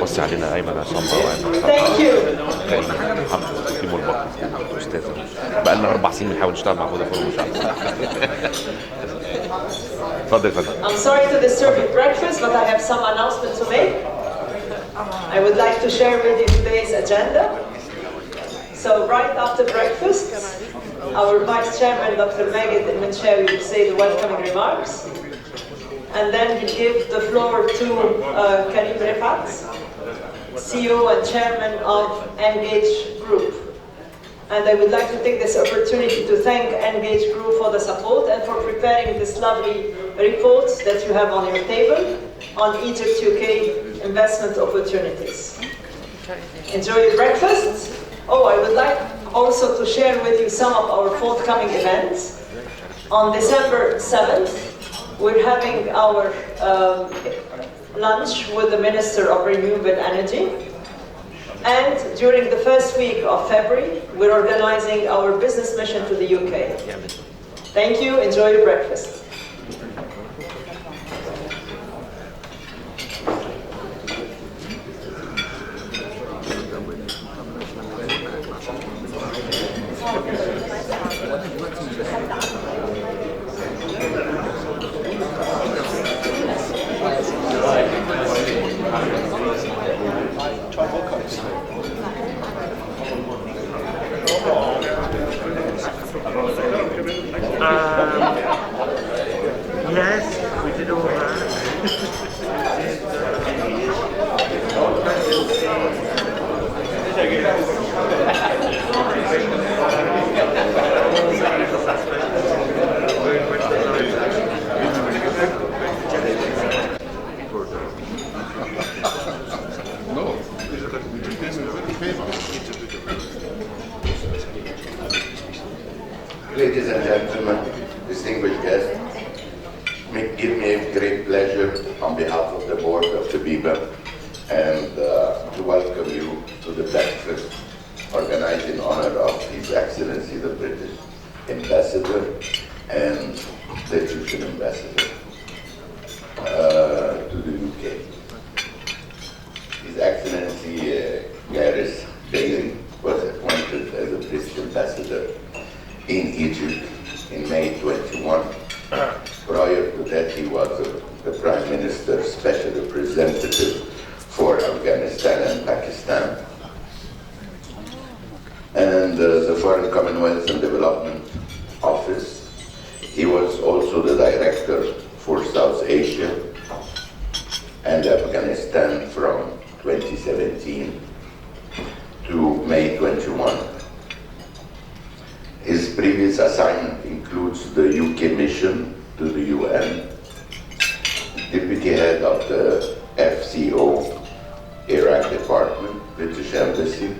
بص علينا ايمن عصام وايمن Thank you. محمد تقييم البطل استاذ بقى لنا 4 سنين بنحاول نشتغل مع فودافون مش عارف اتفضل اتفضل. I'm sorry to disturb your breakfast, but I have some announcement to make. I would like to share with you today's agenda. So right after breakfast, our Vice Chairman, Dr. Maged Al-Manshawi, will say the welcoming remarks. And then we give the floor to Karim Rifat, CEO and Chairman of Engage Group. And I would like to take this opportunity to thank Engage Group for the support and for preparing this lovely report that you have on your table on Egypt-UK investment opportunities. Enjoy your breakfast. Oh, I would like also to share with you some of our forthcoming events. On December 7th, we're having our lunch with the Minister of Renewable Energy. And during the first week of February, we're organizing our business mission to the UK. Thank you, enjoy your breakfast. Yes, we did all that. Ladies and gentlemen, distinguished guests, give me a great pleasure on behalf of the board of the BEBA and to welcome you to the breakfast organized in honor of His Excellency the British Ambassador and the Egyptian Ambassador to the UK. His Excellency Gareth Bayley was appointed as a British Ambassador in Egypt in May 21. Prior to that, he was the Prime Minister's Special Representative for Afghanistan and Pakistan. And the Foreign Commonwealth and Development Office. He was also the Director for South Asia and Afghanistan from 2017 to May 21. His previous assignment includes the UK mission to the UN, Deputy Head of the FCO Iraq Department, British Embassy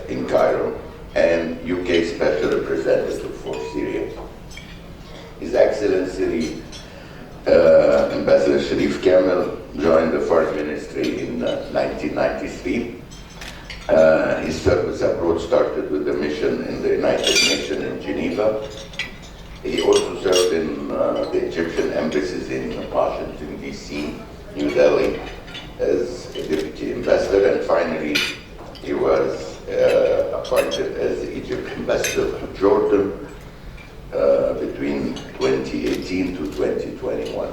in Cairo, and UK Special Representative for Syria. His Excellency Ambassador Sherif Kamel joined the Foreign Ministry in 1993. His service abroad started with a mission in the United Nations in Geneva. He also served in the Egyptian embassies in Washington, D.C., New Delhi, as a deputy ambassador, and finally he was appointed as the Egypt ambassador to Jordan between 2018 to 2021.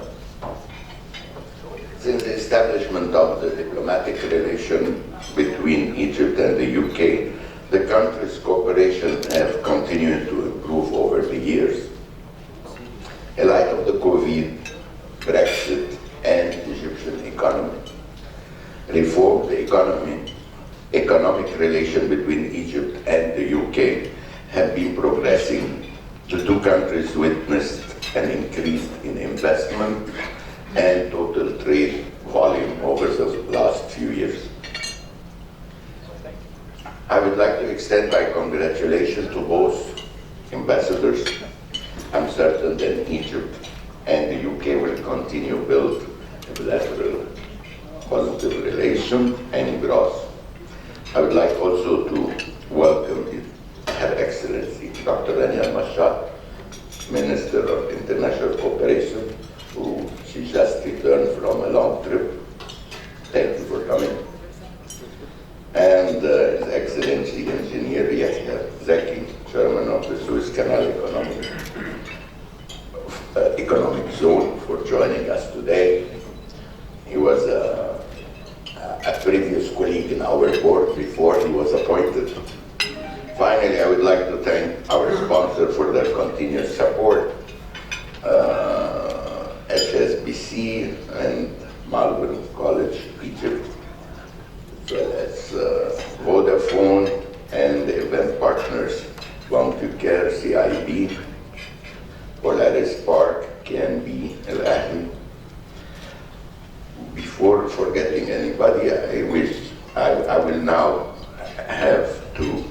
Since the establishment of the diplomatic relation between Egypt and the UK, the countries' cooperation have continued to improve over the years. In light of the COVID, Brexit, and Egyptian economy, reform the economic relation between Egypt and the UK have been progressing. The two countries witnessed an increase in investment and total trade volume over the last few years. I would like to extend my congratulations to both ambassadors. I'm certain that Egypt and the UK will continue to build a bilateral positive relation and growth. I would like also to welcome Her Excellency Dr. Rania Al Mashat, Minister of International Cooperation Cooperation, who she just returned from a long trip. Thank you for coming. And His Excellency Engineer Yehia Zaki, Chairman of the Suez Canal Economic Zone, for joining us today. He was a previous colleague in our board before he was appointed. Finally, I would like to thank our sponsor for their continuous support, HSBC and Malvern College, Egypt, as well as Vodafone and the event partners, Bounty Care, CIB, Polaris Park, KNB, Al Ahli. Before forgetting anybody, I will now have to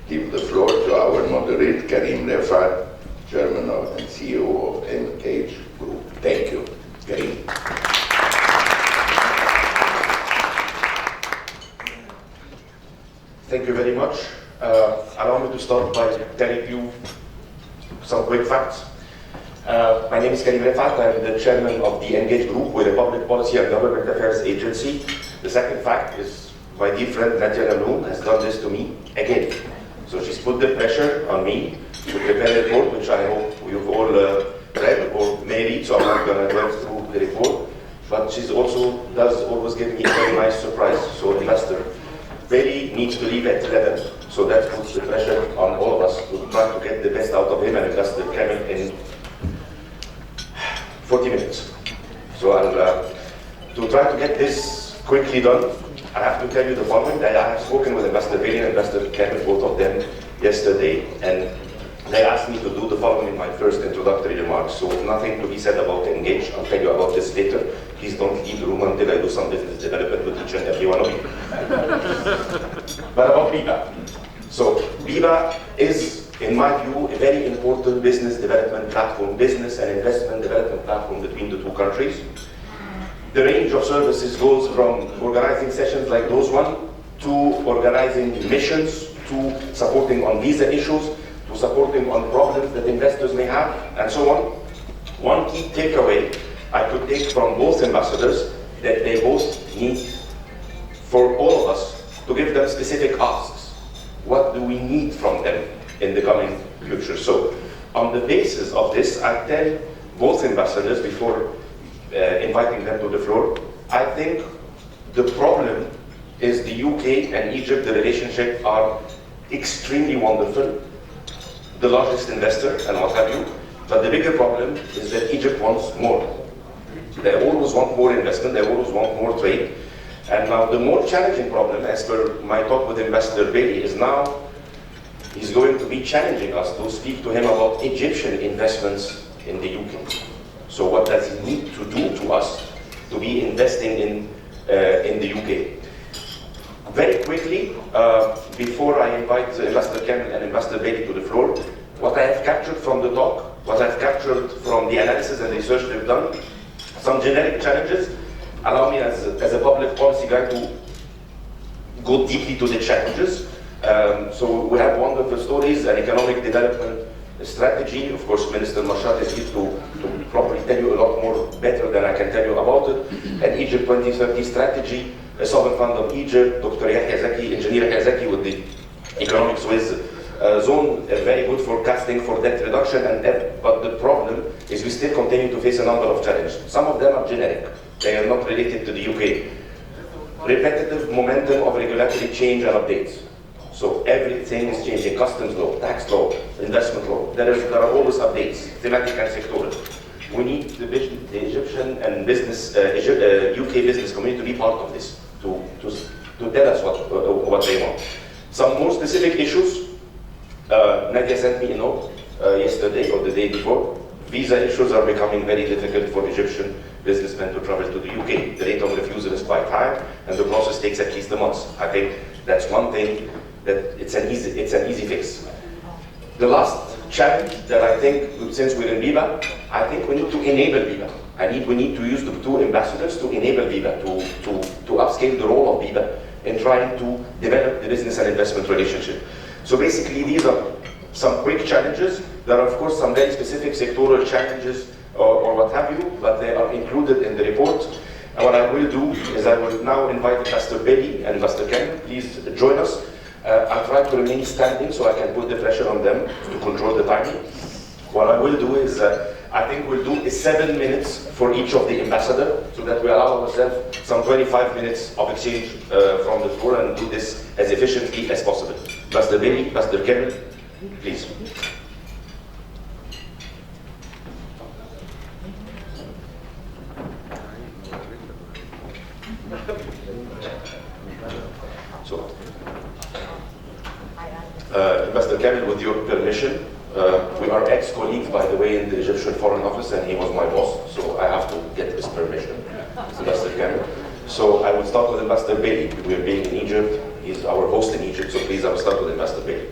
give the floor to our moderate, Karim Refat, Chairman and CEO of Engage Group. Thank you. Karim. Thank you very much. Allow me to start by telling you some quick facts. My name is Karim Refat. I'm the chairman of the Engage Group. We're a public policy and government affairs agency. The second fact is my dear friend Rania Al Mashat has done this to me again. So she's put the pressure on me to prepare a report, which I hope you've all read or may read, so I'm not going to go through the report. But she's also does always give me a very nice surprise. So investor Bailey needs to leave at 11. So that puts the pressure on all of us to try to get the best out of him and Investor Kamel in 40 minutes. So to try to get this quickly done, I have to tell you the following, that I have spoken with Investor Bailey and Investor Kamel, both of them, yesterday, and they asked me to do the following in my first introductory remarks. So nothing to be said about Engage. I'll tell you about this later. Please don't leave the room until I do some business development with each and every one of you. But about BEBA. So BEBA is, in my view, a very important business development platform, business and investment development platform between the two countries. The range of services goes from organizing sessions like those one, to organizing missions, to supporting on visa issues, to supporting on problems that investors may have, and so on. One key takeaway I could take from both ambassadors, that they both need, for all of us, to give them specific asks. What do we need from them in the coming future? So, on the basis of this, I tell both ambassadors before inviting them to the floor, I think the problem is the UK and Egypt, the relationship are extremely wonderful, the largest investor and what have you, but the bigger problem is that Egypt wants more. They always want more investment, they always want more trade, and now the more challenging problem, as per my talk with Investor Bailey, is now he's going to be challenging us to speak to him about Egyptian investments in the UK. So what does he need to do to us to be investing in the UK? Very quickly, before I invite Investor Kamel and Investor Bailey to the floor, what I have captured from the talk, what I've captured from the analysis and research they've done, some generic challenges. Allow me as a public policy guy to go deeply to the challenges. So we have wonderful stories, an economic development strategy. Of course, Minister Mashat is here to properly tell you a lot more better than I can tell you about it. An Egypt 2030 strategy, a sovereign fund of Egypt, Dr. Yehia Zaki, Engineer Yehia Zaki with the economic Suez zone, very good forecasting for debt reduction, but the problem is we still continue to face a number of challenges. Some of them are generic. They are not related to the UK. Repetitive momentum of regulatory change and updates. So everything is changing, customs law, tax law, investment law. There are always updates, thematic and sectoral. We need the Egyptian and UK business community to be part of this, to tell us what they want. Some more specific issues, Nadia sent me a note yesterday or the day before. Visa issues are becoming very difficult for Egyptian businessmen to travel to the UK. The rate of refusal is quite high, and the process takes at least a month. I think that's one thing that it's an easy fix. The last challenge that I think, since we're in BEBA, I think we need to enable BEBA. We need to use the two ambassadors to enable BEBA, to upscale the role of BEBA in trying to develop the business and investment relationship. So basically, these are some quick challenges. There are, of course, some very specific sectoral challenges or what have you, but they are included in the report. And what I will do is I will now invite Ambassador Bayley and Ambassador Kamel, please join us. I'll try to remain standing so I can put the pressure on them to control the timing. What I will do is, I think we'll do 7 minutes for each of the ambassador, so that we allow ourselves some 25 minutes of exchange from the floor and do this as efficiently as possible. Ambassador Bayley, Ambassador Kamel, please. So, Ambassador Kamel, with your permission, we are ex-colleagues, by the way, in the Egyptian Foreign Office, and he was my boss, so I have to get his permission, Ambassador Kamel. So I will start with Ambassador Bayley. We are being in Egypt. He's our host in Egypt, so please, I will start with Ambassador Bayley.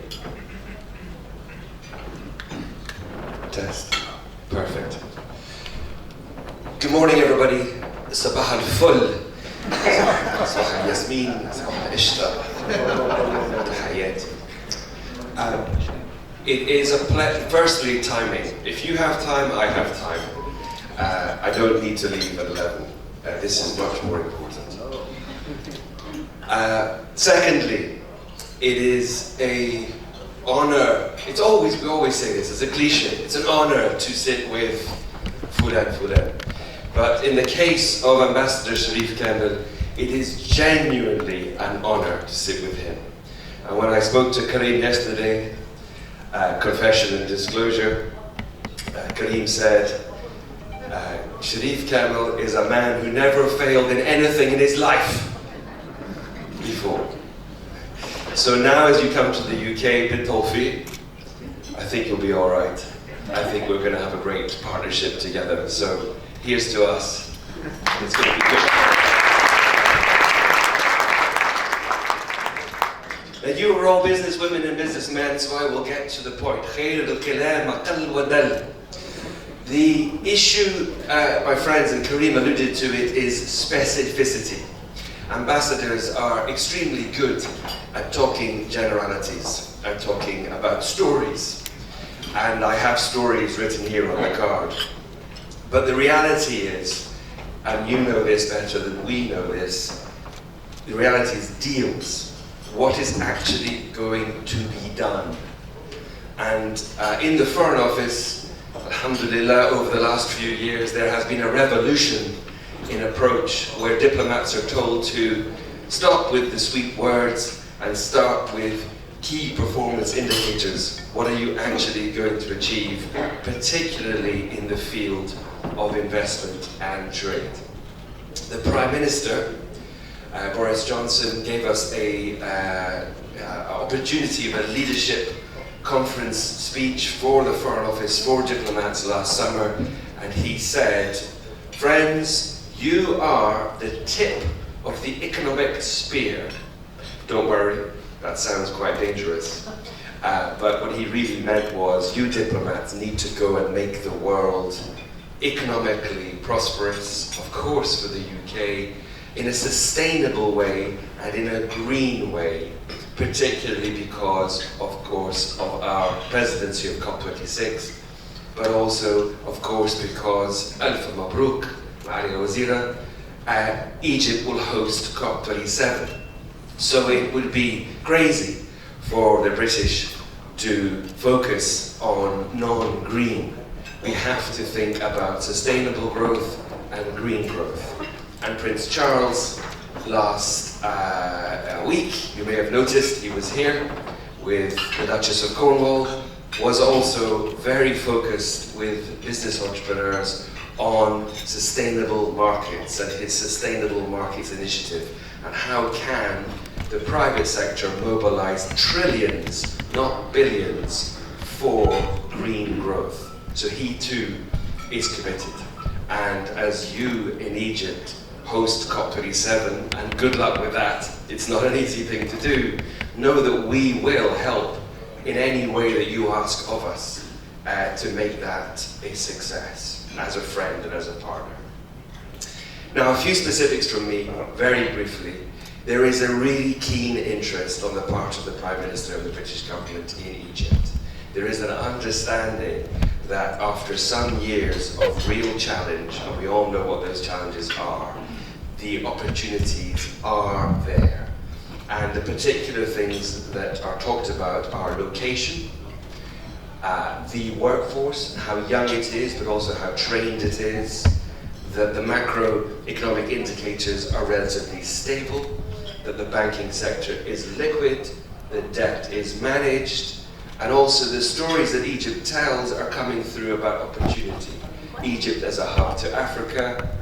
Test. Perfect. Good morning, everybody. Sabah al-Ful. Sabah al-Yasmin. Sabah al-Ishta. Tahiyat. It is a pleasure. Firstly, timing. If you have time, I have time. I don't need to leave at 11. This is much more important. Secondly, it is a honor. We always say this, it's a cliche. It's an honor to sit with Fulan. But in the case of Ambassador Sherif Kamel, it is genuinely an honor to sit with him. And when I spoke to Karim yesterday, confession and disclosure, Karim said, Sherif Kamel is a man who never failed in anything in his life before. So now as you come to the UK, Bitolfi, I think you'll be all right. I think we're going to have a great partnership together. So here's to us. It's going to be good. Now you are all businesswomen and businessmen, so I will get to the point. The issue, my friends, and Karim alluded to it, is specificity. Ambassadors are extremely good at talking generalities and talking about stories. And I have stories written here on the card. But the reality is, and you know this better than we know this, the reality is deals. What is actually going to be done? And in the Foreign Office, alhamdulillah, over the last few years, there has been a revolution in approach where diplomats are told to stop with the sweet words and start with key performance indicators. What are you actually going to achieve, particularly in the field of investment and trade? The Prime Minister, Boris Johnson, gave us a opportunity of a leadership conference speech for the Foreign Office for diplomats last summer, and he said, friends, you are the tip of the economic spear. Don't worry, that sounds quite dangerous. But what he really meant was, you diplomats need to go and make the world economically prosperous, of course for the UK, in a sustainable way and in a green way, particularly because, of course, of our presidency of COP26, but also, of course, because, Alf Mabruk, Rania Wazira, Egypt will host COP27. So it would be crazy for the British to focus on non-green. We have to think about sustainable growth and green growth. And Prince Charles, last week, you may have noticed, he was here with the Duchess of Cornwall, was also very focused with business entrepreneurs on sustainable markets and his Sustainable Markets Initiative, and how can the private sector mobilize trillions, not billions, for green growth. So he too is committed. And as you in Egypt host COP27, and good luck with that, it's not an easy thing to do, know that we will help in any way that you ask of us to make that a success, as a friend and as a partner. Now, a few specifics from me, very briefly. There is a really keen interest on the part of the Prime Minister of the British government in Egypt. there is an understanding that after some years of real challenge, and we all know what those challenges are, the opportunities are there. And the particular things that are talked about are location, the workforce, how young it is, but also how trained it is, that the macroeconomic indicators are relatively stable, that the banking sector is liquid, that debt is managed, and also the stories that Egypt tells are coming through about opportunity. Egypt as a hub to Africa,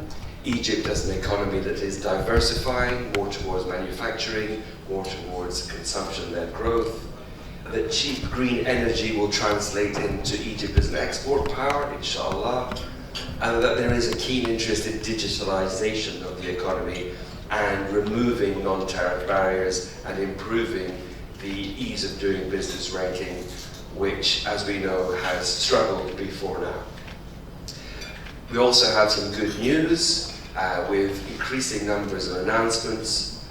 Egypt as an economy that is diversifying, more towards manufacturing, more towards consumption-led growth, that cheap green energy will translate into Egypt as an export power, inshallah, and that there is a keen interest in digitalization of the economy and removing non-tariff barriers and improving the ease of doing business ranking, which, as we know, has struggled before now. We also have some good news with increasing numbers of announcements,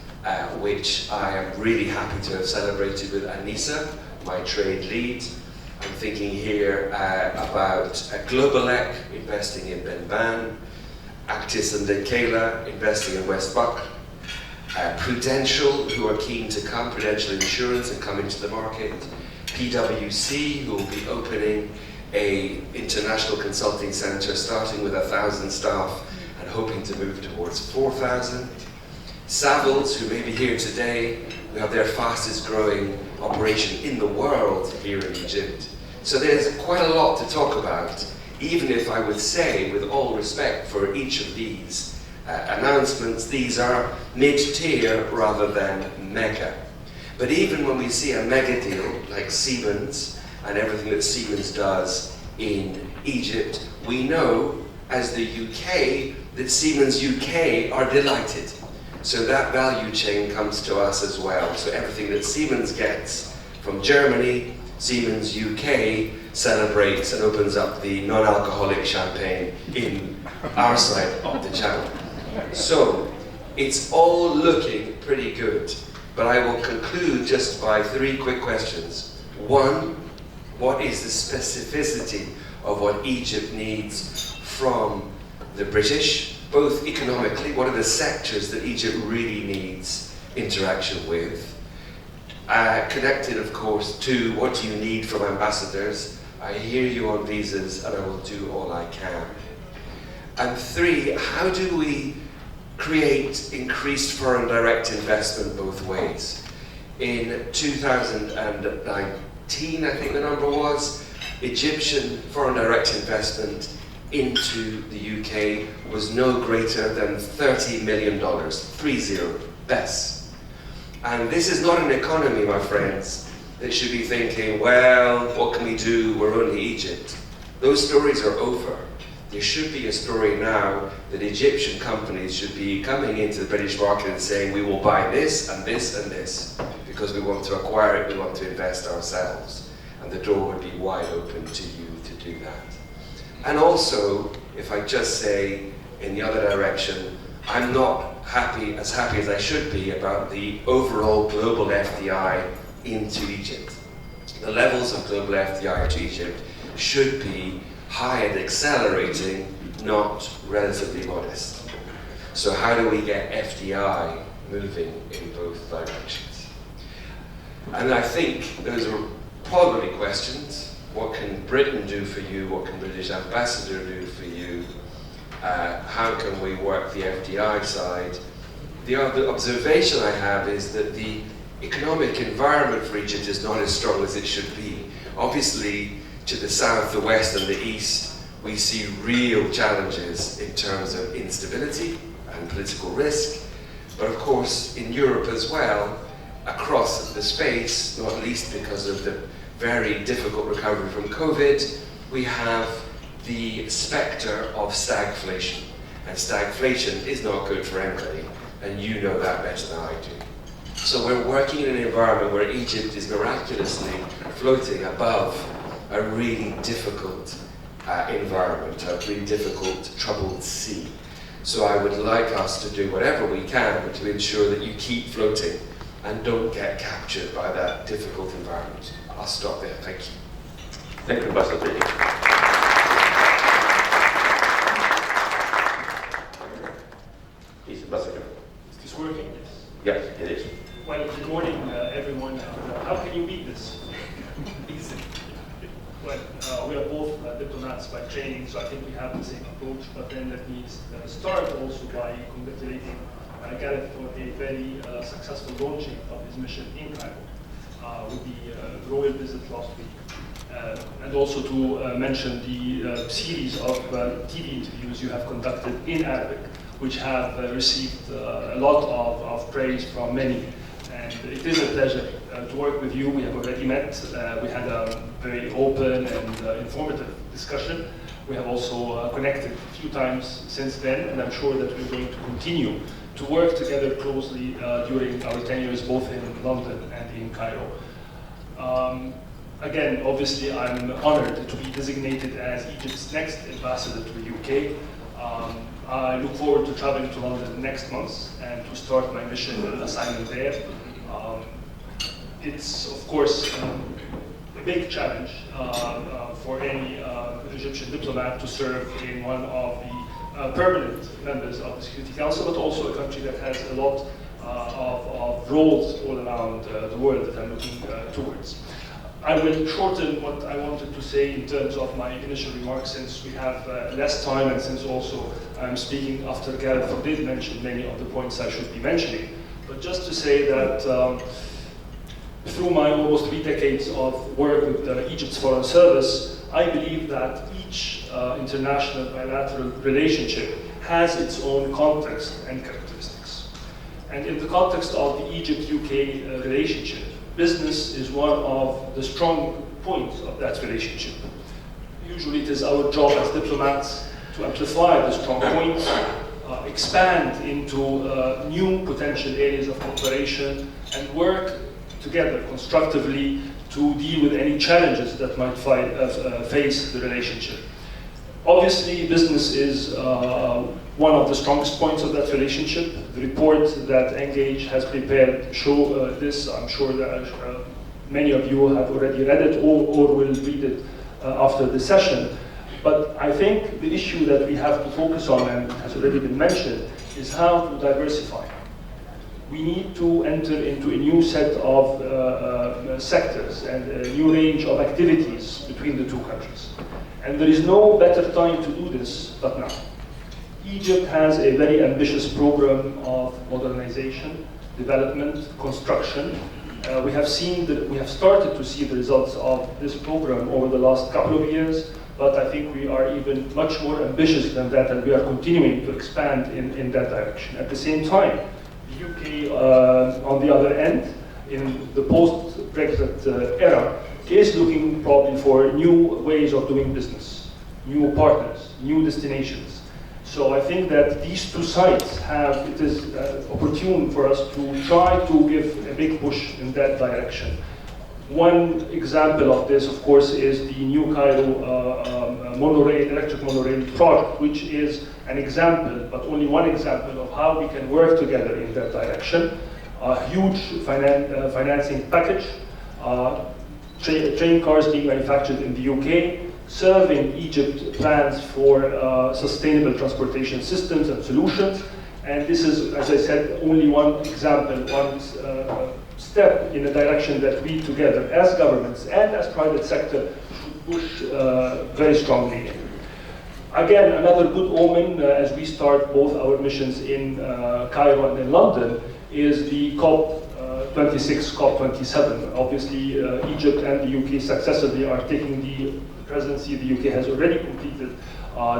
which I am really happy to have celebrated with Anissa, my trade lead. I'm thinking here about Globalec investing in Benban, Actis and Dekela investing in West Buck, Prudential, who are keen to come, Prudential Insurance, and come into the market, PwC, who will be opening an international consulting centre starting with 1,000 staff and hoping to move towards 4,000. Savills, who may be here today, we have their fastest growing operation in the world here in Egypt. So there's quite a lot to talk about, even if I would say, with all respect for each of these announcements, these are mid-tier rather than mega. But even when we see a mega deal like Siemens and everything that Siemens does in Egypt, we know as the UK that Siemens UK are delighted. So that value chain comes to us as well. So everything that Siemens gets from Germany, Siemens UK celebrates and opens up the non-alcoholic champagne in our side of the channel. So it's all looking pretty good. But I will conclude just by 3 quick questions. 1, what is the specificity of what Egypt needs from the British, both economically, what are the sectors that Egypt really needs interaction with? Connected, of course, to what do you need from ambassadors? I hear you on visas and I will do all I can. And 3, how do we create increased foreign direct investment both ways? In 2019, I think the number was, Egyptian foreign direct investment into the UK was no greater than $30 million, 30, best. And this is not an economy, my friends, that should be thinking, well, what can we do? We're only Egypt. Those stories are over. There should be a story now that Egyptian companies should be coming into the British market and saying, we will buy this and this and this, because we want to acquire it, we want to invest ourselves. And the door would be wide open to you to do that. And also, if I just say in the other direction, I'm not as happy as I should be about the overall global FDI into Egypt. The levels of global FDI to Egypt should be high and accelerating, not relatively modest. So how do we get FDI moving in both directions? And I think those are probably questions. What can Britain do for you? What can British ambassador do for you? How can we work the FDI side? The other observation I have is that the economic environment for Egypt is not as strong as it should be. Obviously, to the south, the west, and the east, we see real challenges in terms of instability and political risk. But of course, in Europe as well, across the space, not least because of the very difficult recovery from COVID, we have the spectre of stagflation. And stagflation is not good for anybody, and you know that better than I do. So we're working in an environment where Egypt is miraculously floating above a really difficult environment, a really difficult, troubled sea. So I would like us to do whatever we can to ensure that you keep floating and don't get captured by that difficult environment. I'll stop there, thank you. Thank you, Ambassador. Please, Ambassador. Is this working? Yes, it is. Well, good morning, everyone. How can you beat this? Easy. Well, we are both diplomats by training, so I think we have the same approach. But then let me start also by congratulating Gareth for a very successful launching of his mission in Cairo with the royal visit last week. And also to mention the series of TV interviews you have conducted in Arabic, which have received a lot of praise from many. And it is a pleasure to work with you. We have already met. We had a very open and informative discussion. We have also connected a few times since then, and I'm sure that we're going to continue to work together closely during our tenures both in London and in Cairo. Again, obviously, I'm honored to be designated as Egypt's next ambassador to the UK. I look forward to traveling to London next month and to start my mission assignment there. It's, of course, a big challenge for any Egyptian diplomat to serve in one of the permanent members of the Security Council, but also a country that has a lot of roles all around the world that I'm looking towards. I will shorten what I wanted to say in terms of my initial remarks, since we have less time and since also I'm speaking after Gareth, who did mention many of the points I should be mentioning. But just to say that through my almost 3 decades of work with Egypt's Foreign Service, I believe that each international bilateral relationship has its own context and characteristics. And in the context of the Egypt-UK relationship, business is one of the strong points of that relationship. Usually it is our job as diplomats to amplify the strong points, expand into new potential areas of cooperation, and work together constructively to deal with any challenges that might face the relationship. Obviously, business is one of the strongest points of that relationship. The report that Engage has prepared show this. I'm sure that many of you have already read it or will read it after the session. But I think the issue that we have to focus on, and has already been mentioned, is how to diversify. We need to enter into a new set of sectors and a new range of activities between the two countries. And there is no better time to do this but now. Egypt has a very ambitious program of modernization, development, construction. We have started to see the results of this program over the last couple of years, but I think we are even much more ambitious than that, and we are continuing to expand in that direction. At the same time, the UK, on the other end, in the post-Brexit era, is looking probably for new ways of doing business, new partners, new destinations. So I think that these two sides it is opportune for us to try to give a big push in that direction. One example of this, of course, is the New Cairo electric monorail project, which is an example, but only one example, of how we can work together in that direction. A huge financing package, train cars being manufactured in the UK, serving Egypt plans for sustainable transportation systems and solutions. And this is, as I said, only one example, one step in a direction that we together, as governments and as private sector, should push very strongly in. Again, another good omen as we start both our missions in Cairo and in London is the COP26, COP27. Obviously, Egypt and the UK successively are taking the presidency. The UK has already completed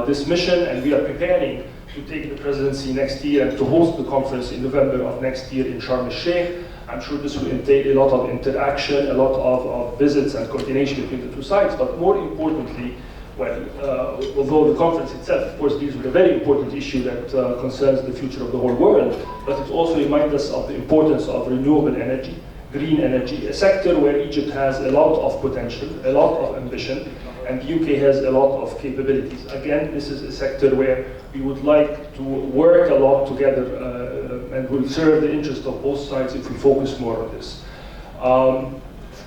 this mission, and we are preparing to take the presidency next year and to host the conference in November of next year in Sharm el-Sheikh. I'm sure this will entail a lot of interaction, a lot of visits and coordination between the two sides, but more importantly, although the conference itself, of course, deals with a very important issue that concerns the future of the whole world, but it also reminds us of the importance of renewable energy, green energy, a sector where Egypt has a lot of potential, a lot of ambition, and the UK has a lot of capabilities. Again, this is a sector where we would like to work a lot together and will serve the interest of both sides if we focus more on this. Of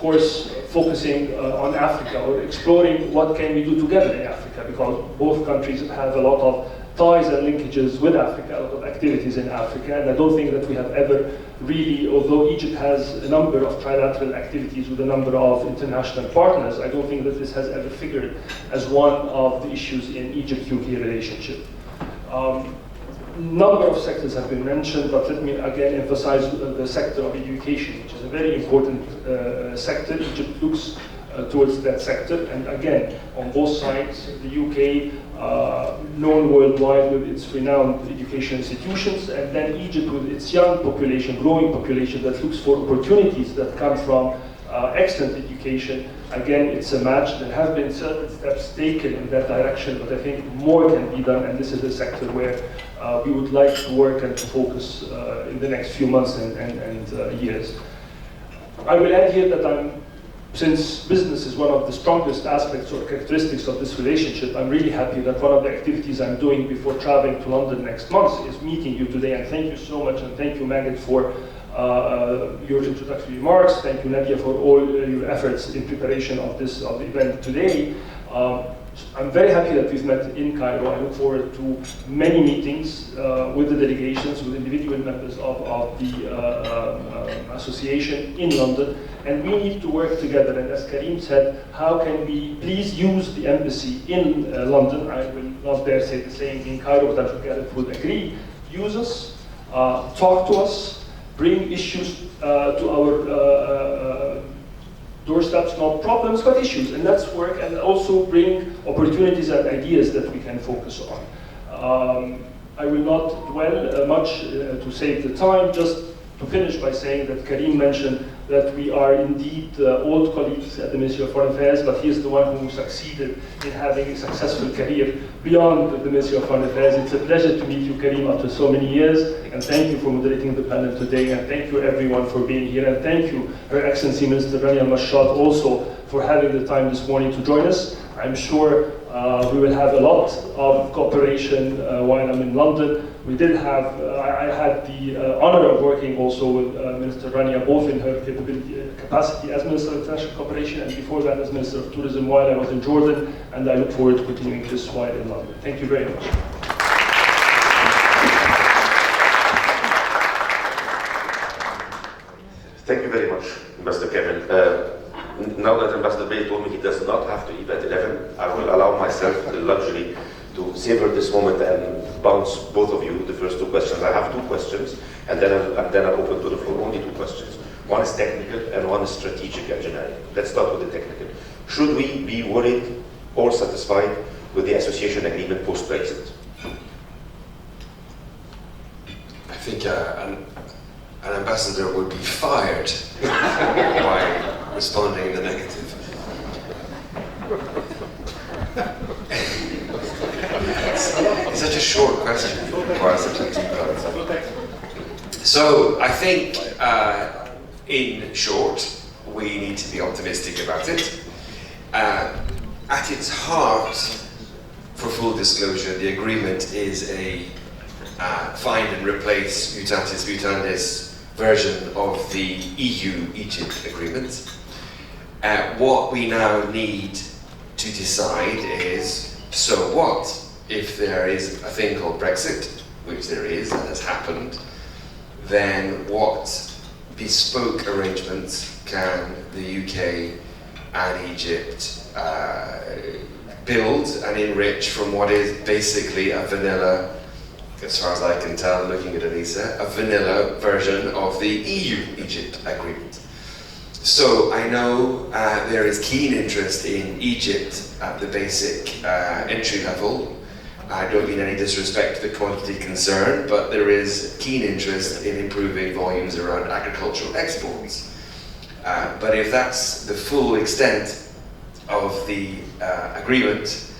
course, focusing on Africa, or exploring what can we do together in Africa, because both countries have a lot of ties and linkages with Africa, a lot of activities in Africa, and I don't think that we have ever really, although Egypt has a number of trilateral activities with a number of international partners, I don't think that this has ever figured as one of the issues in Egypt-UK relationship. Number of sectors have been mentioned, but let me again emphasize the sector of education, which is a very important sector. Egypt looks towards that sector, and again, on both sides, the UK, known worldwide with its renowned education institutions, and then Egypt with its young population, growing population that looks for opportunities that come from excellent education. Again, it's a match. There have been certain steps taken in that direction, but I think more can be done, and this is a sector where we would like to work and to focus in the next few months and years. I will add here that since business is one of the strongest aspects or characteristics of this relationship, I'm really happy that one of the activities I'm doing before traveling to London next month is meeting you today, and thank you so much, and thank you, Magid, for your introductory remarks. Thank you, Nadia, for all your efforts in preparation of the event today. I'm very happy that we've met in Cairo. I look forward to many meetings with the delegations, with individual members of the association in London, and we need to work together. And as Karim said, how can we please use the embassy in London? I will not dare say the same in Cairo, but I'm sure Gareth would agree. Use us, talk to us, bring issues to our doorsteps, not problems, but issues, and let's work and also bring opportunities and ideas that we can focus on. I will not dwell much to save the time, just to finish by saying that Karim mentioned that we are indeed old colleagues at the Ministry of Foreign Affairs, but he is the one who succeeded in having a successful career beyond the Ministry of Foreign Affairs. It's a pleasure to meet you, Karim, after so many years, and thank you for moderating the panel today, and thank you everyone for being here, and thank you, Her Excellency Minister Rania Al Mashat, also for having the time this morning to join us. I'm sure we will have a lot of cooperation while I'm in London. We did have, I had the honor of working also with Minister Rania, both in her capacity as Minister of International Cooperation and before that as Minister of Tourism while I was in Jordan, and I look forward to continuing this while in London. Thank you very much. Thank you very much, Mr. Kamel. Now that Ambassador Bayley told me he does not have to leave at 11, I will allow myself the luxury to savor this moment and bounce both of you the first two questions. I have two questions, and then I'll open to the floor. Only two questions. One is technical and one is strategic engineering. Let's start with the technical. Should we be worried or satisfied with the association agreement post-Brexit? I think an ambassador would be fired by responding in the negative. It's such a short question. It requires such a deep answer. So I think, in short, we need to be optimistic about it. At its heart, for full disclosure, the agreement is a find and replace mutatis mutandis version of the EU-Egypt agreement. What we now need to decide is, so what if there is a thing called Brexit, which there is and has happened, then what bespoke arrangements can the UK and Egypt build and enrich from what is basically a vanilla, as far as I can tell, looking at Anissa, a vanilla version of the EU-Egypt agreement. So I know there is keen interest in Egypt at the basic entry level. I don't mean any disrespect to the quantity concerned, but there is keen interest in improving volumes around agricultural exports. But if that's the full extent of the agreement,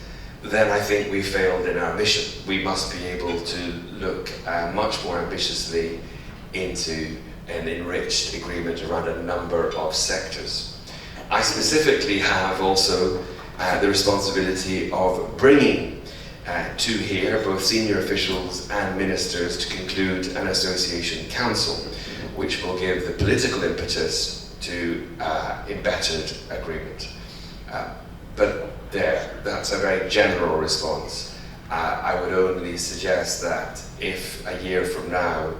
then I think we failed in our mission. We must be able to look much more ambitiously into an enriched agreement around a number of sectors. I specifically have also the responsibility of bringing to here both senior officials and ministers to conclude an association council, which will give the political impetus to embittered agreement. But that's a very general response. I would only suggest that if a year from now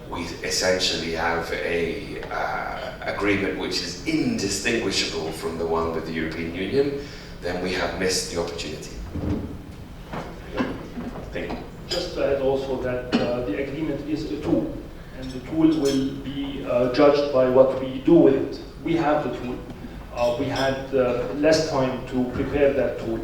we essentially have a agreement which is indistinguishable from the one with the European Union, then we have missed the opportunity. Thank you. Just to add also that the agreement is a tool, and the tool will be judged by what we do with it. We have the tool. We had less time to prepare that tool,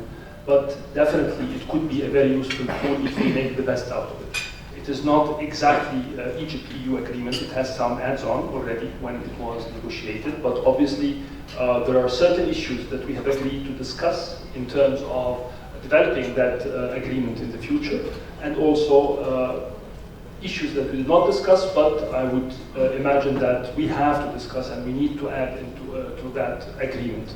but definitely it could be a very useful tool if we make the best out of it. It is not exactly Egypt-EU agreement. It has some adds-on already when it was negotiated, but obviously there are certain issues that we have agreed to discuss in terms of developing that agreement in the future, and also issues that we did not discuss, but I would imagine that we have to discuss and we need to add into to that agreement.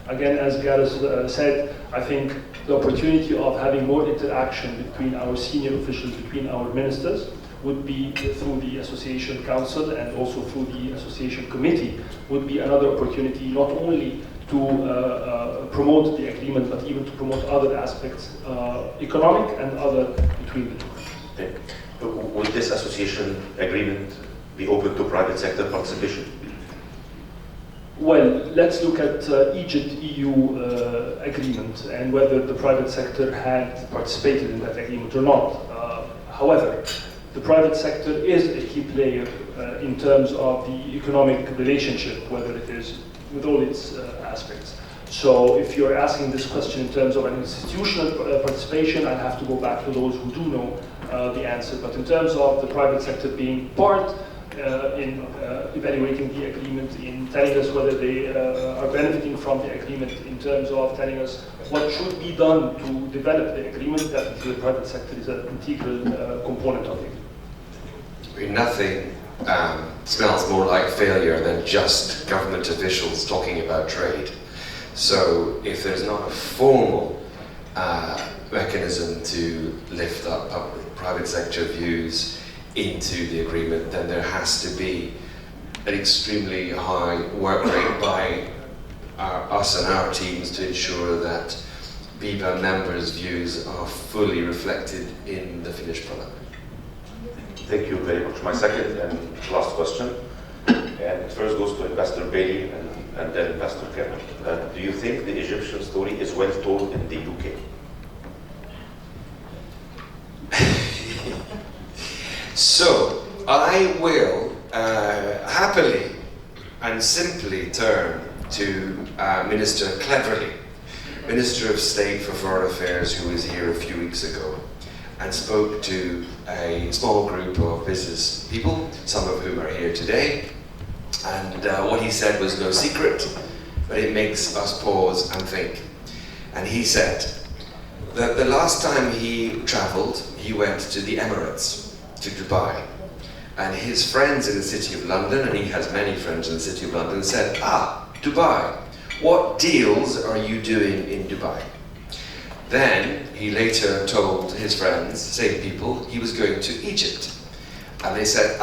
Again, as Gareth said, I think the opportunity of having more interaction between our senior officials, between our ministers, would be through the Association Council and also through the Association Committee, would be another opportunity not only to promote the agreement, but even to promote other aspects, economic and other, between the two. Okay. Would this association agreement be open to private sector participation? Well, let's look at Egypt-EU agreement and whether the private sector had participated in that agreement or not. However, the private sector is a key player in terms of the economic relationship, whether it is with all its aspects. So if you're asking this question in terms of an institutional participation, I have to go back to those who do know the answer. But in terms of the private sector being part in evaluating the agreement, in telling us whether they are benefiting from the agreement, in terms of telling us what should be done to develop the agreement, definitely the private sector is an integral component of it. I mean, nothing smells more like failure than just government officials talking about trade. So if there's not a formal mechanism to lift up private sector views into the agreement, then there has to be an extremely high work rate by us and our teams to ensure that BEBA members' views are fully reflected in the finished product. Thank you very much. My second and last question, and it first goes to Investor Bailey and then Investor Kamel. Do you think the Egyptian story is well told in the UK? So, I will happily and simply turn to Minister Cleverly, Minister of State for Foreign Affairs, who was here a few weeks ago and spoke to a small group of business people, some of whom are here today. And what he said was no secret, but it makes us pause and think. And he said that the last time he traveled, he went to the Emirates, to Dubai. And his friends in the City of London, and he has many friends in the City of London, said, Dubai, what deals are you doing in Dubai? Then he later told his friends, same people, he was going to Egypt. And they said,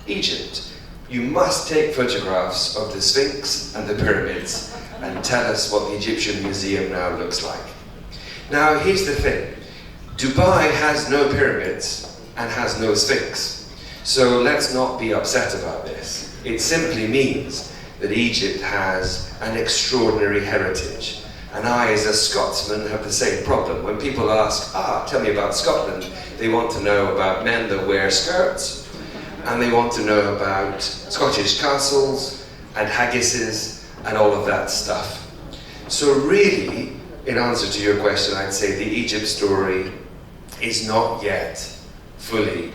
Egypt, you must take photographs of the Sphinx and the pyramids and tell us what the Egyptian Museum now looks like. Now, here's the thing. Dubai has no pyramids and has no Sphinx. So let's not be upset about this. It simply means that Egypt has an extraordinary heritage. And I, as a Scotsman, have the same problem. When people ask, tell me about Scotland, they want to know about men that wear skirts, and they want to know about Scottish castles and haggises and all of that stuff. So really, in answer to your question, I'd say the Egypt story is not yet fully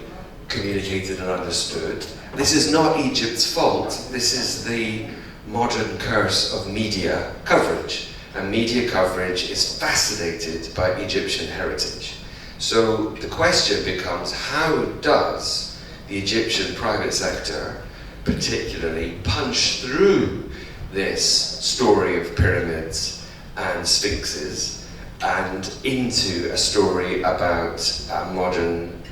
communicated and understood. This is not Egypt's fault. This is the modern curse of media coverage. And media coverage is fascinated by Egyptian heritage. So the question becomes, how does the Egyptian private sector particularly punch through this story of pyramids and sphinxes and into a story about a modern,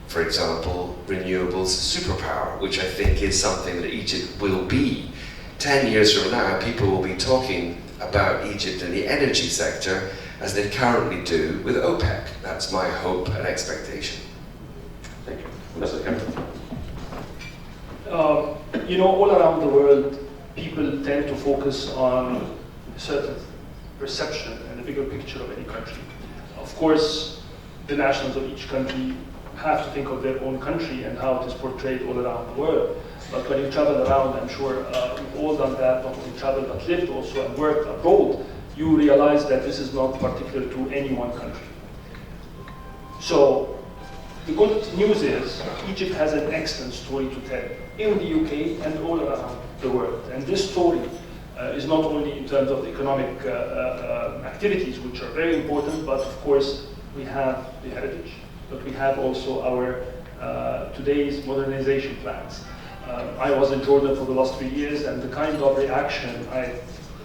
for example, renewables superpower, which I think is something that Egypt will be 10 years from now, people will be talking about Egypt and the energy sector as they currently do with OPEC. That's my hope and expectation. Thank you. Mr. Kamel. All around the world, people tend to focus on a certain perception and the bigger picture of any country. Of course, the nationals of each country have to think of their own country and how it is portrayed all around the world. But when you travel around, I'm sure we've all done that, not only traveled but lived also and worked abroad, you realize that this is not particular to any one country. So the good news is Egypt has an excellent story to tell in the UK and all around the world. And this story is not only in terms of the economic activities, which are very important, but of course we have the heritage, but we have also our today's modernization plans. I was in Jordan for the last 3 years, and the kind of reaction I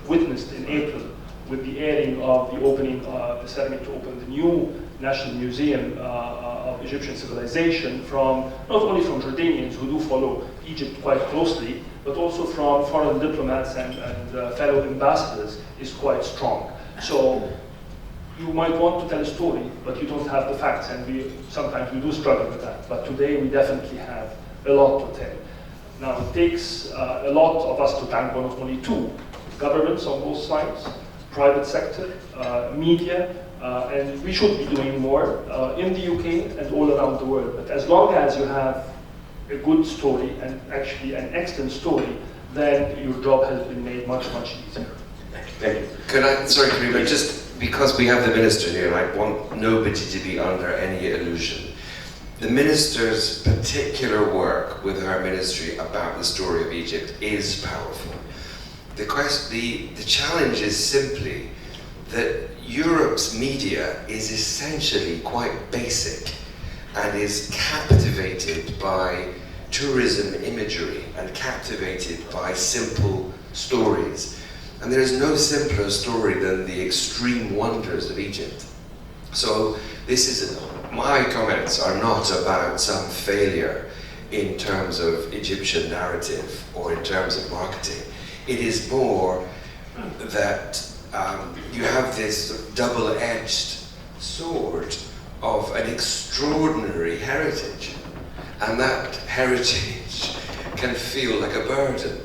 witnessed in April with the airing of the opening, the ceremony to open the new National Museum of Egyptian civilization, from not only from Jordanians who do follow Egypt quite closely, but also from foreign diplomats and fellow ambassadors, is quite strong. So you might want to tell a story, but you don't have the facts, and sometimes we do struggle with that. But today we definitely have a lot to tell. Now it takes a lot of us to tango, not only two, governments on both sides, private sector, media, and we should be doing more in the UK and all around the world. But as long as you have a good story, and actually an excellent story, then your job has been made much, much easier. Thank you. Karim, just because we have the minister here, I want nobody to be under any illusion. The minister's particular work with her ministry about the story of Egypt is powerful. The challenge is simply that Europe's media is essentially quite basic and is captivated by tourism imagery and captivated by simple stories. And there is no simpler story than the extreme wonders of Egypt. So my comments are not about some failure in terms of Egyptian narrative or in terms of marketing. It is more that you have this double-edged sword of an extraordinary heritage, and that heritage can feel like a burden.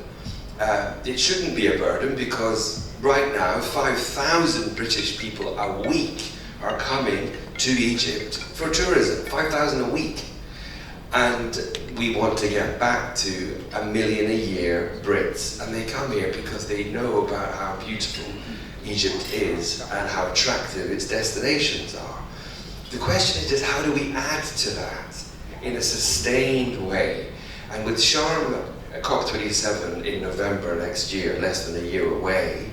It shouldn't be a burden, because right now 5,000 British people a week are coming to Egypt for tourism, 5,000 a week. And we want to get back to 1 million a year Brits, and they come here because they know about how beautiful Egypt is and how attractive its destinations are. The question is just, how do we add to that in a sustained way? And with Sharm COP27 in November next year, less than a year away,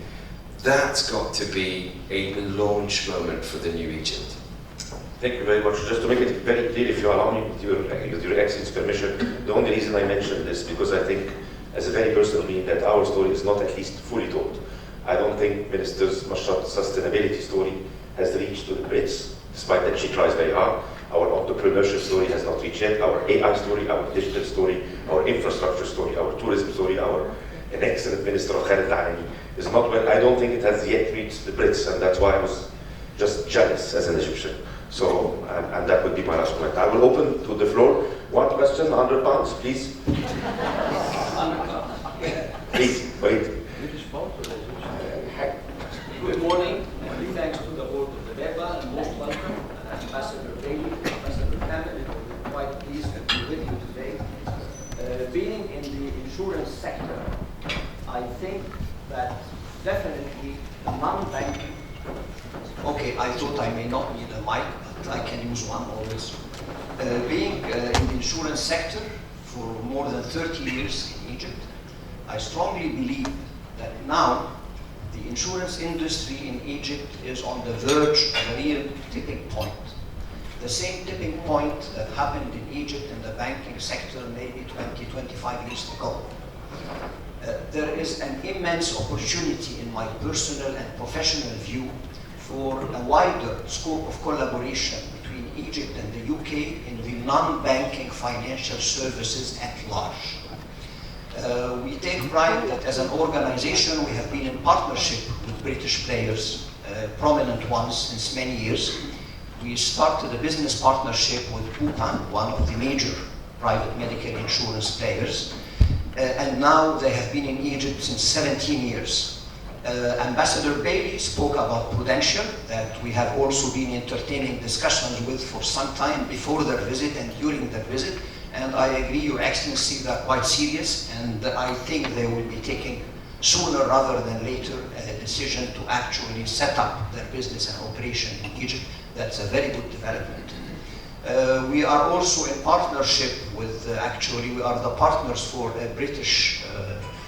that's got to be a launch moment for the new Egypt. Thank you very much. Just to make it very clear, if you allow me, with your Excellency's permission, the only reason I mentioned this, because I think, as a very personal mean, that our story is not at least fully told. I don't think Minister Mashat's sustainability story has reached to the Brits, despite that she tries very hard. Our entrepreneurship story has not reached yet. Our AI story, our digital story, our infrastructure story, our tourism story, an excellent Minister of Heritage is not well. I don't think it has yet reached the Brits, and that's why I was just jealous as an Egyptian. So, and that would be my last comment. I will open to the floor. One question, £100, please. Please, wait. Good morning. Many thanks to the board of the BEBA, and most welcome Ambassador Bayley, Ambassador Kamel. We're quite pleased to be with you today. Being in the insurance sector, I think that definitely the non-banking. Okay, I thought I may not need a mic, but I can use one always. Being in the insurance sector for more than 30 years in Egypt, I strongly believe that now the insurance industry in Egypt is on the verge of a real tipping point. The same tipping point that happened in Egypt in the banking sector maybe 20, 25 years ago. There is an immense opportunity, in my personal and professional view, for a wider scope of collaboration between Egypt and the UK in the non-banking financial services at large. We take pride that as an organization we have been in partnership with British players, prominent ones since many years. We started a business partnership with BEBA, one of the major private medical insurance players, and now they have been in Egypt since 17 years. Ambassador Bayley spoke about Prudential, that we have also been entertaining discussions with for some time before their visit and during their visit. And I agree, Your Excellency, they're quite serious, and I think they will be taking sooner rather than later a decision to actually set up their business and operation in Egypt. That's a very good development. We are also in partnership with, actually, we are the partners for a British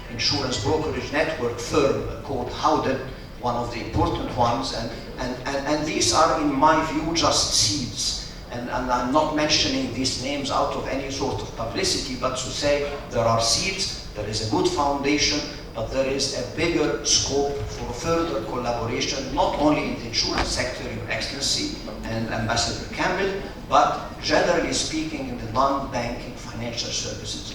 insurance brokerage network firm called Howden, one of the important ones, and these are, in my view, just seeds. And I'm not mentioning these names out of any sort of publicity, but to say there are seeds, there is a good foundation, but there is a bigger scope for further collaboration, not only in the insurance sector, Your Excellency and Ambassador Kamel, but generally speaking in the non-banking financial services.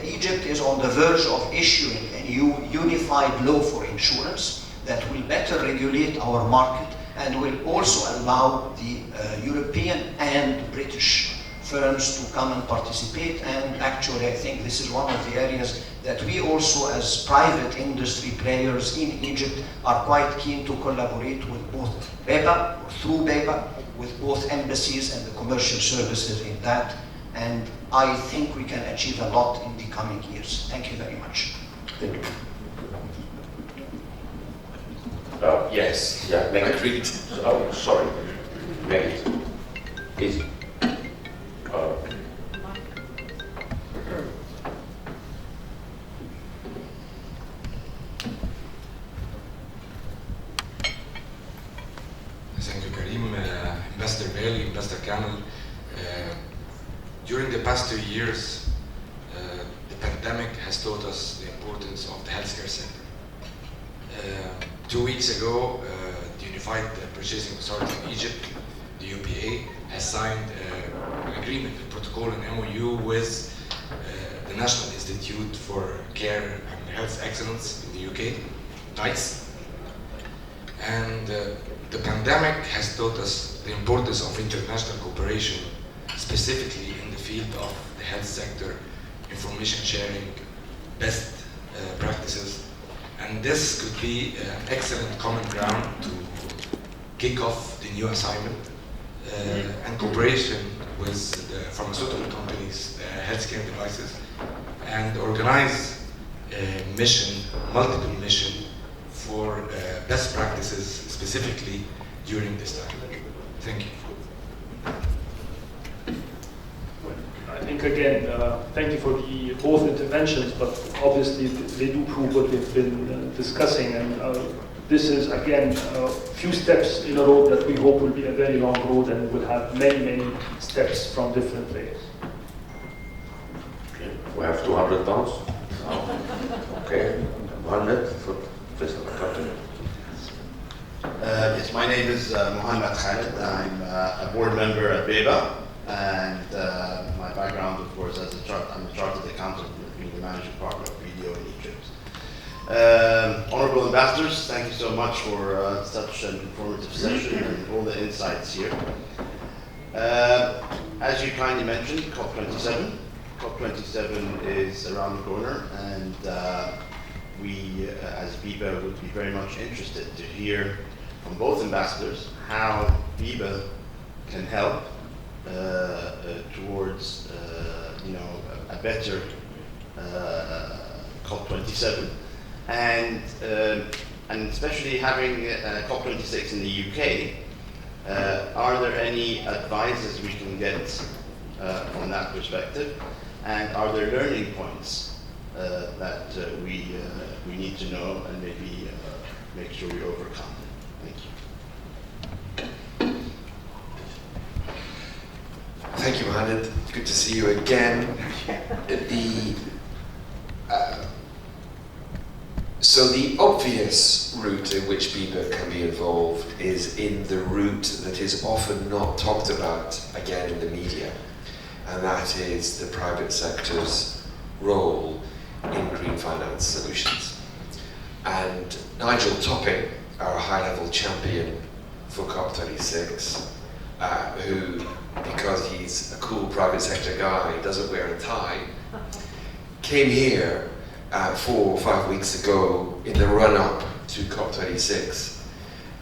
Egypt is on the verge of issuing a new unified law for insurance that will better regulate our market and will also allow the European and British firms to come and participate. And actually, I think this is one of the areas that we also, as private industry players in Egypt, are quite keen to collaborate with both BEBA, or through BEBA, with both embassies and the commercial services in that. And I think we can achieve a lot in the coming years. Thank you very much. Thank you. Yes, Yeah, Megan. agreed. Oh, sorry. Megan. Easy. Thank you, Karim. Ambassador Bayley, Ambassador Kamel. During the past 2 years, the pandemic has taught us the importance of the healthcare sector. 2 weeks ago, the Unified Purchasing Authority of Egypt, the UPA, has signed an agreement, a protocol, an MOU with the National Institute for Care and Health Excellence in the UK, NICE. And the pandemic has taught us the importance of international cooperation, specifically in the field of the health sector, information sharing, best practices. And this could be an excellent common ground to kick off the new assignment and cooperation with the pharmaceutical companies, healthcare devices, and organize a mission, multiple mission, for best practices specifically during this time. Thank you. I think again, thank you for the both interventions, but obviously they do prove what we've been discussing, and this is again a few steps in a road that we hope will be a very long road and will have many steps from different players. Okay. We have 200 pounds. Okay. 1 minute for President Captain. Yes, my name is Mohammed Khalid. I'm a board member at BEBA, and my background, of course, I'm a chartered accountant, being the managing partner of BDO in Egypt. Honorable ambassadors, thank you so much for such an informative session and all the insights here. As you kindly mentioned, COP27. COP27 is around the corner, and we, as BEBA, would be very much interested to hear from both ambassadors how BEBA can help towards a better COP27, and especially having COP26 in the UK. Are there any advices we can get from that perspective, and are there learning points that we need to know and maybe make sure we overcome? Thank you. Thank you, Mohammed. Good to see you again. So the obvious route in which BEBA can be involved is in the route that is often not talked about again in the media, and that is the private sector's role in green finance solutions. And Nigel Topping, our high-level champion for COP26, who, because he's a cool private sector guy, doesn't wear a tie, came here 4 or 5 weeks ago in the run-up to COP26,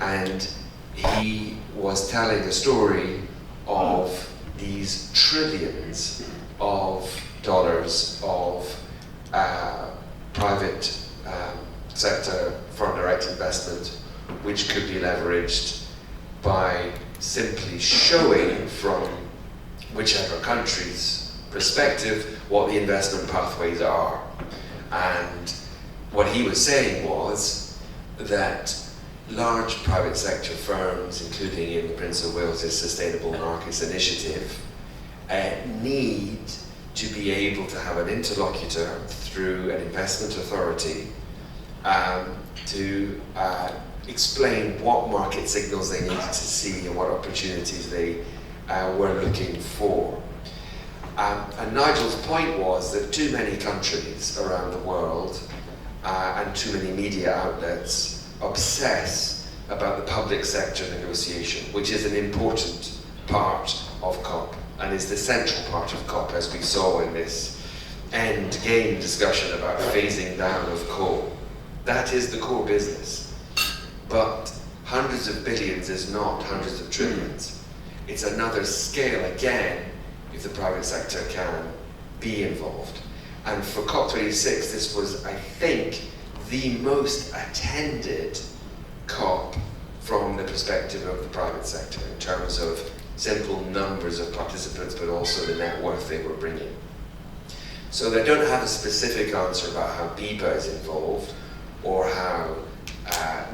and he was telling a story of these trillions of dollars of private sector foreign direct investment, which could be leveraged by simply showing from whichever country's perspective what the investment pathways are. And what he was saying was that large private sector firms, including in the Prince of Wales's Sustainable Markets Initiative, need to be able to have an interlocutor through an investment authority to explain what market signals they needed to see and what opportunities they were looking for. And Nigel's point was that too many countries around the world and too many media outlets obsess about the public sector negotiation, which is an important part of COP and is the central part of COP, as we saw in this end game discussion about phasing down of coal. That is the core business. But hundreds of billions is not hundreds of trillions. It's another scale again if the private sector can be involved. And for COP26, this was, I think, the most attended COP from the perspective of the private sector in terms of simple numbers of participants, but also the net worth they were bringing. So they don't have a specific answer about how BEBA is involved or how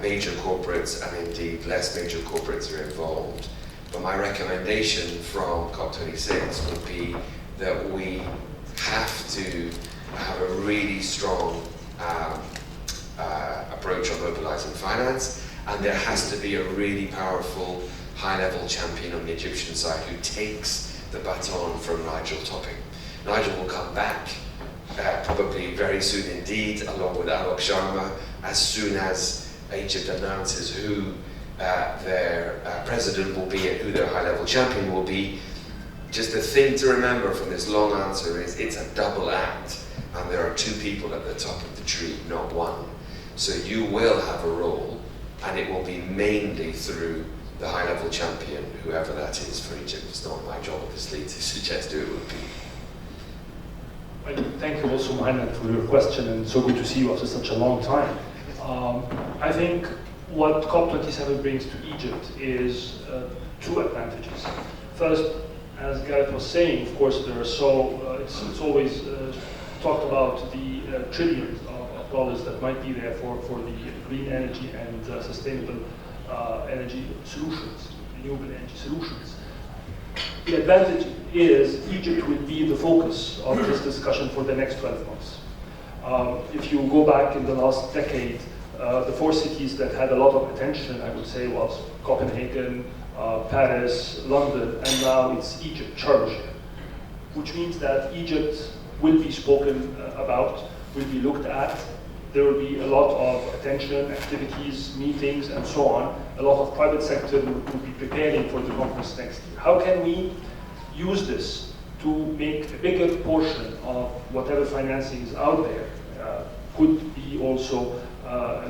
major corporates and indeed less major corporates are involved. But my recommendation from COP26 would be that we have to have a really strong approach on mobilizing finance, and there has to be a really powerful high-level champion on the Egyptian side who takes the baton from Nigel Topping. Nigel will come back probably very soon indeed, along with Alok Sharma, as soon as Egypt announces who their president will be and who their high-level champion will be. Just the thing to remember from this long answer is it's a double act, and there are two people at the top of the tree, not one. So you will have a role, and it will be mainly through the high-level champion, whoever that is for Egypt. It's not my job, obviously, to suggest who it would be. Well, thank you also, Mohammed, for your question, and so good to see you after such a long time. I think what COP27 brings to Egypt is two advantages. First, as Gareth was saying, of course, there are it's always talked about the trillions of dollars that might be there for the green energy and sustainable energy solutions, renewable energy solutions. The advantage is Egypt will be the focus of this discussion for the next 12 months. If you go back in the last decade, the four cities that had a lot of attention, I would say, was Copenhagen, Paris, London, and now it's Egypt, Sharm el-Sheikh, which means that Egypt will be spoken about, will be looked at. There will be a lot of attention, activities, meetings, and so on. A lot of private sector will be preparing for the conference next year. How can we use this to make a bigger portion of whatever financing is out there could be also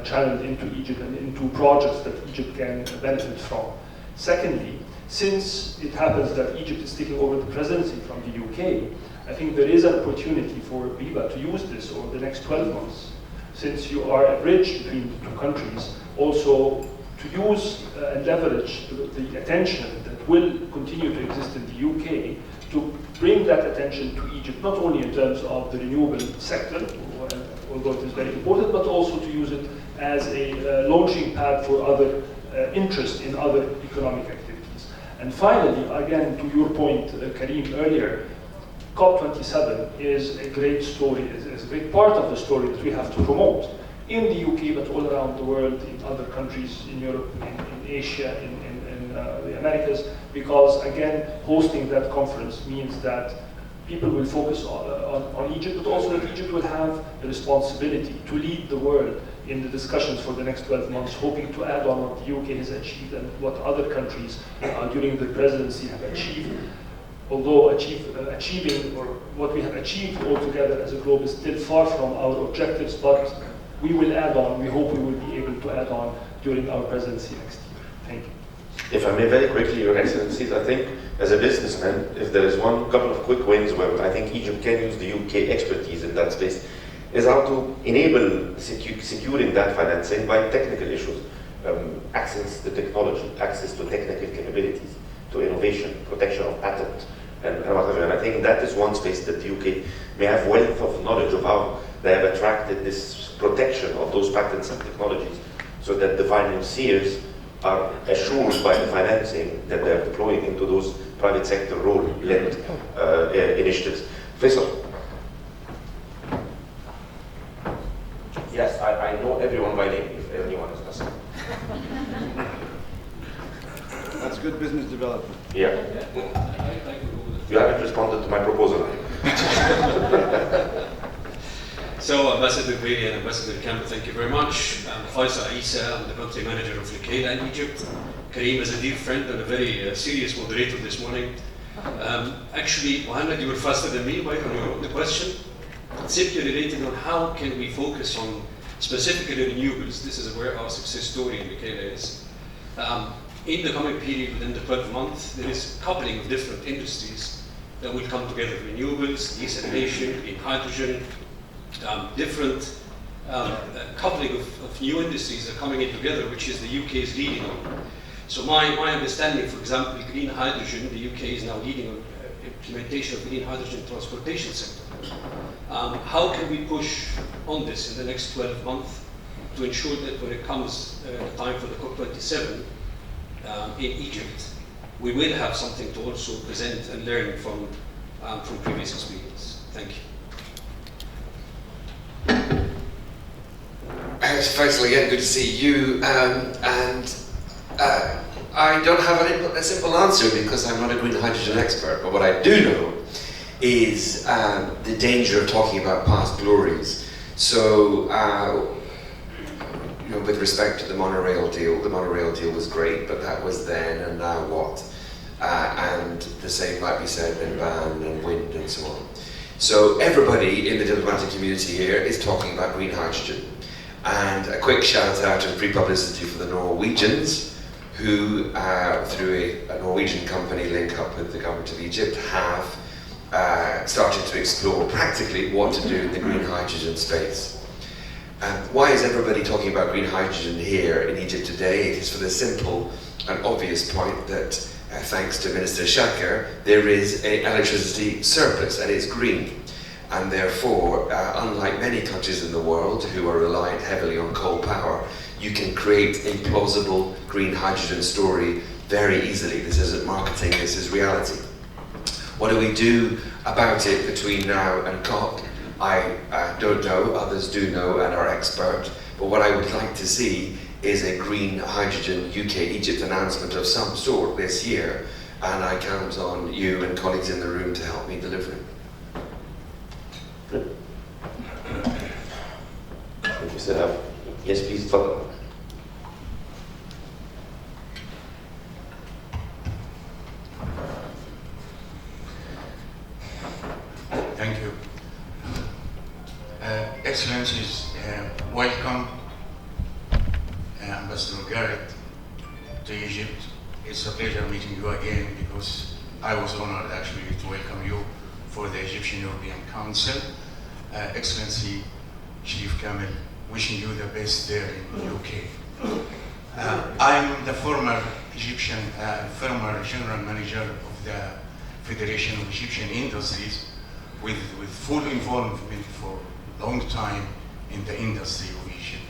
channeled into Egypt and into projects that Egypt can benefit from? Secondly, since it happens that Egypt is taking over the presidency from the UK, I think there is an opportunity for BEBA to use this over the next 12 months. Since you are a bridge between the two countries, also to use and leverage the attention that will continue to exist in the UK to bring that attention to Egypt, not only in terms of the renewable sector, although it is very important, but also to use it as a launching pad for other interest in other economic activities. And finally, again, to your point, Karim, earlier, COP27 is a great story, is a great part of the story that we have to promote in the UK, but all around the world, in other countries, in Europe, in Asia, in the Americas, because again, hosting that conference means that people will focus on Egypt, but also that Egypt will have the responsibility to lead the world in the discussions for the next 12 months, hoping to add on what the UK has achieved and what other countries during the presidency have achieved. Although achieving or what we have achieved altogether as a globe is still far from our objectives, but we will add on, we hope we will be able to add on during our presidency next year. Thank you. If I may, very quickly, Your Excellencies, I think as a businessman, if there is one couple of quick wins where I think Egypt can use the UK expertise in that space, is how to enable securing that financing by technical issues, access to technology, access to technical capabilities, to innovation, protection of patent, and whatever. And I think that is one space that the UK may have wealth of knowledge of how they have attracted this protection of those patents and technologies, so that the financiers are assured by the financing that they are deploying into those private sector role-led initiatives. Faisal. Yes, I know everyone by name, if anyone is listening. That's good business development. Yeah. You haven't responded to my proposal. So, Ambassador Bayley and Ambassador Kamel, thank you very much. Faisal Isa, I'm the country manager of Likaila in Egypt. Kareem is a dear friend and a very serious moderator this morning. Actually, Mohammed, you were faster than me, right, on the question. It's simply related on how can we focus on specifically renewables. This is where our success story in Likaila is. In the coming period, within the 12 months, there is a coupling of different industries that will come together. Renewables, desalination, green hydrogen, different coupling of new industries are coming in together, which is the UK is leading on. So my understanding, for example, green hydrogen, the UK is now leading on implementation of green hydrogen transportation sector. How can we push on this in the next 12 months to ensure that when it comes the time for the COP27 in Egypt, we will have something to also present and learn from previous experience? Thank you. Faisal, again, good to see you. I don't have a simple answer because I'm not a green hydrogen expert, but what I do know is the danger of talking about past glories. So, you know, with respect to the monorail deal was great, but that was then, and now what? And the same might be said in ban and wind and so on. So everybody in the diplomatic community here is talking about green hydrogen. And a quick shout out and free publicity for the Norwegians, who through a Norwegian company link up with the government of Egypt have started to explore practically what to do in the green hydrogen space. Why is everybody talking about green hydrogen here in Egypt today? It is for the simple and obvious point that thanks to Minister Shaker, there is an electricity surplus and it's green. And therefore, unlike many countries in the world who are reliant heavily on coal power, you can create a plausible green hydrogen story very easily. This isn't marketing, this is reality. What do we do about it between now and COP? I don't know, others do know and are expert, but what I would like to see is a green hydrogen UK-Egypt announcement of some sort this year, and I count on you and colleagues in the room to help me deliver it. If you still have, yes, please, Fadal. Thank you. Excellencies, welcome Ambassador Gareth to Egypt. It's a pleasure meeting you again because I was honored actually to welcome you for the Egyptian European Council. Excellency Sherif Kamel, wishing you the best there in the UK. I'm the former former general manager of the Federation of Egyptian Industries with full involvement for a long time in the industry of Egypt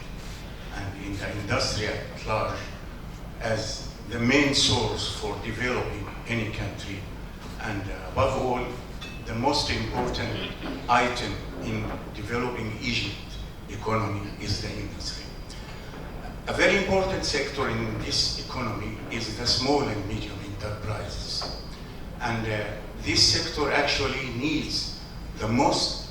and in the industry at large as the main source for developing any country, and above all, the most important item in developing Egypt economy is the industry. A very important sector in this economy is the small and medium enterprises. And this sector actually needs the most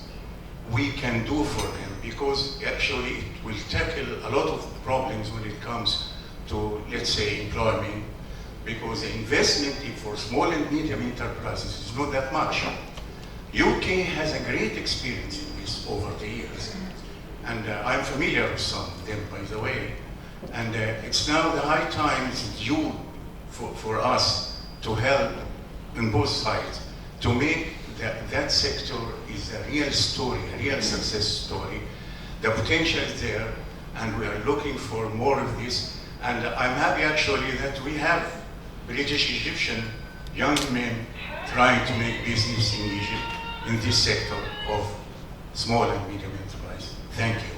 we can do for them, because actually it will tackle a lot of problems when it comes to, let's say, employment, because the investment for small and medium enterprises is not that much. UK has a great experience in this over the years, and I'm familiar with some of them, by the way. And it's now the high time, it's due for us to help on both sides to make that sector is a real story, a real success story. The potential is there, and we are looking for more of this. And I'm happy actually that we have British Egyptian young men trying to make business in Egypt in this sector of small and medium enterprise. Thank you.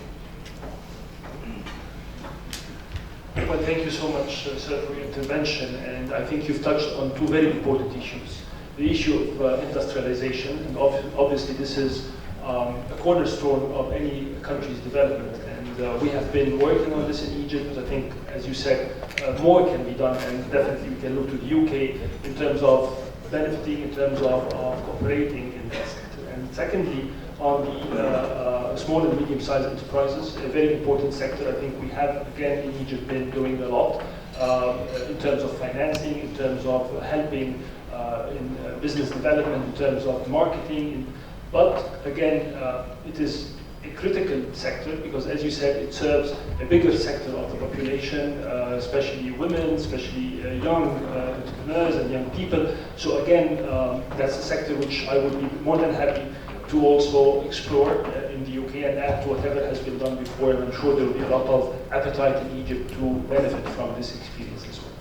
Well, thank you so much, sir, for your intervention. And I think you've touched on two very important issues. The issue of industrialization, and obviously this is a cornerstone of any country's development. And we have been working on this in Egypt, but I think, as you said, more can be done, and definitely we can look to the UK in terms of benefiting, in terms of cooperating in that sector. And secondly, on the small and medium-sized enterprises, a very important sector. I think we have, again, in Egypt been doing a lot in terms of financing, in terms of helping in business development, in terms of marketing. But again, it is a critical sector because, as you said, it serves a bigger sector of the population, especially women, especially young entrepreneurs and young people. So again, that's a sector which I would be more than happy to also explore in the UK and add to whatever has been done before. And I'm sure there will be a lot of appetite in Egypt to benefit from this experience as well.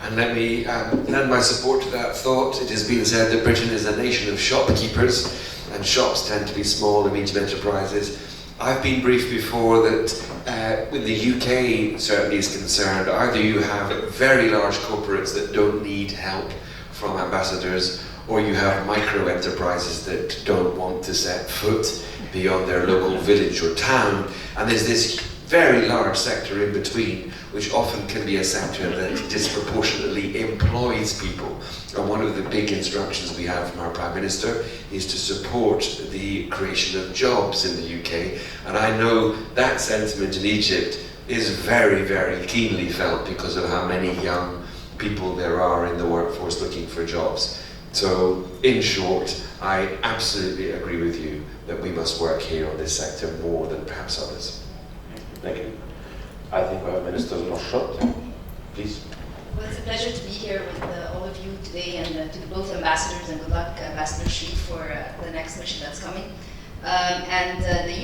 And let me lend my support to that thought. It has been said that Britain is a nation of shopkeepers, and shops tend to be small and medium enterprises. I've been briefed before that when the UK certainly is concerned, either you have very large corporates that don't need help from ambassadors, or you have micro enterprises that don't want to set foot beyond their local village or town, and there's this very large sector in between, which often can be a sector that disproportionately employs people. And one of the big instructions we have from our Prime Minister is to support the creation of jobs in the UK. And I know that sentiment in Egypt is very, very keenly felt because of how many young people there are in the workforce looking for jobs. So, in short, I absolutely agree with you that we must work here on this sector more than perhaps others. Thank you. I think we have Minister Mashat, please. Well, it's a pleasure to be here with all of you today, and to both ambassadors, and good luck, Ambassador Sherif, for the next mission that's coming. The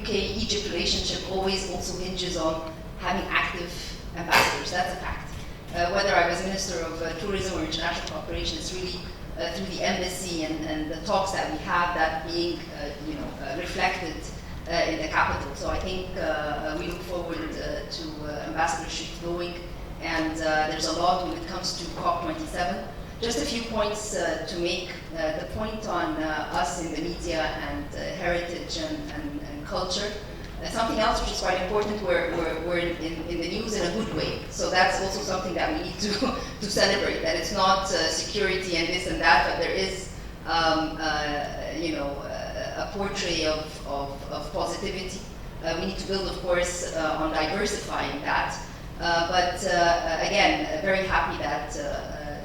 UK-Egypt relationship always also hinges on having active ambassadors. That's a fact. Whether I was Minister of Tourism or International Cooperation, it's really through the embassy and the talks that we have that being reflected in the capital. So I think we look forward to Ambassador Sherif going, and there's a lot when it comes to COP27. Just a few points to make. The point on us in the media and heritage and culture. Something else which is quite important, we're in the news in a good way. So that's also something that we need to celebrate, that it's not security and this and that, but there is a portrait of positivity. We need to build, of course, on diversifying that. But again, very happy that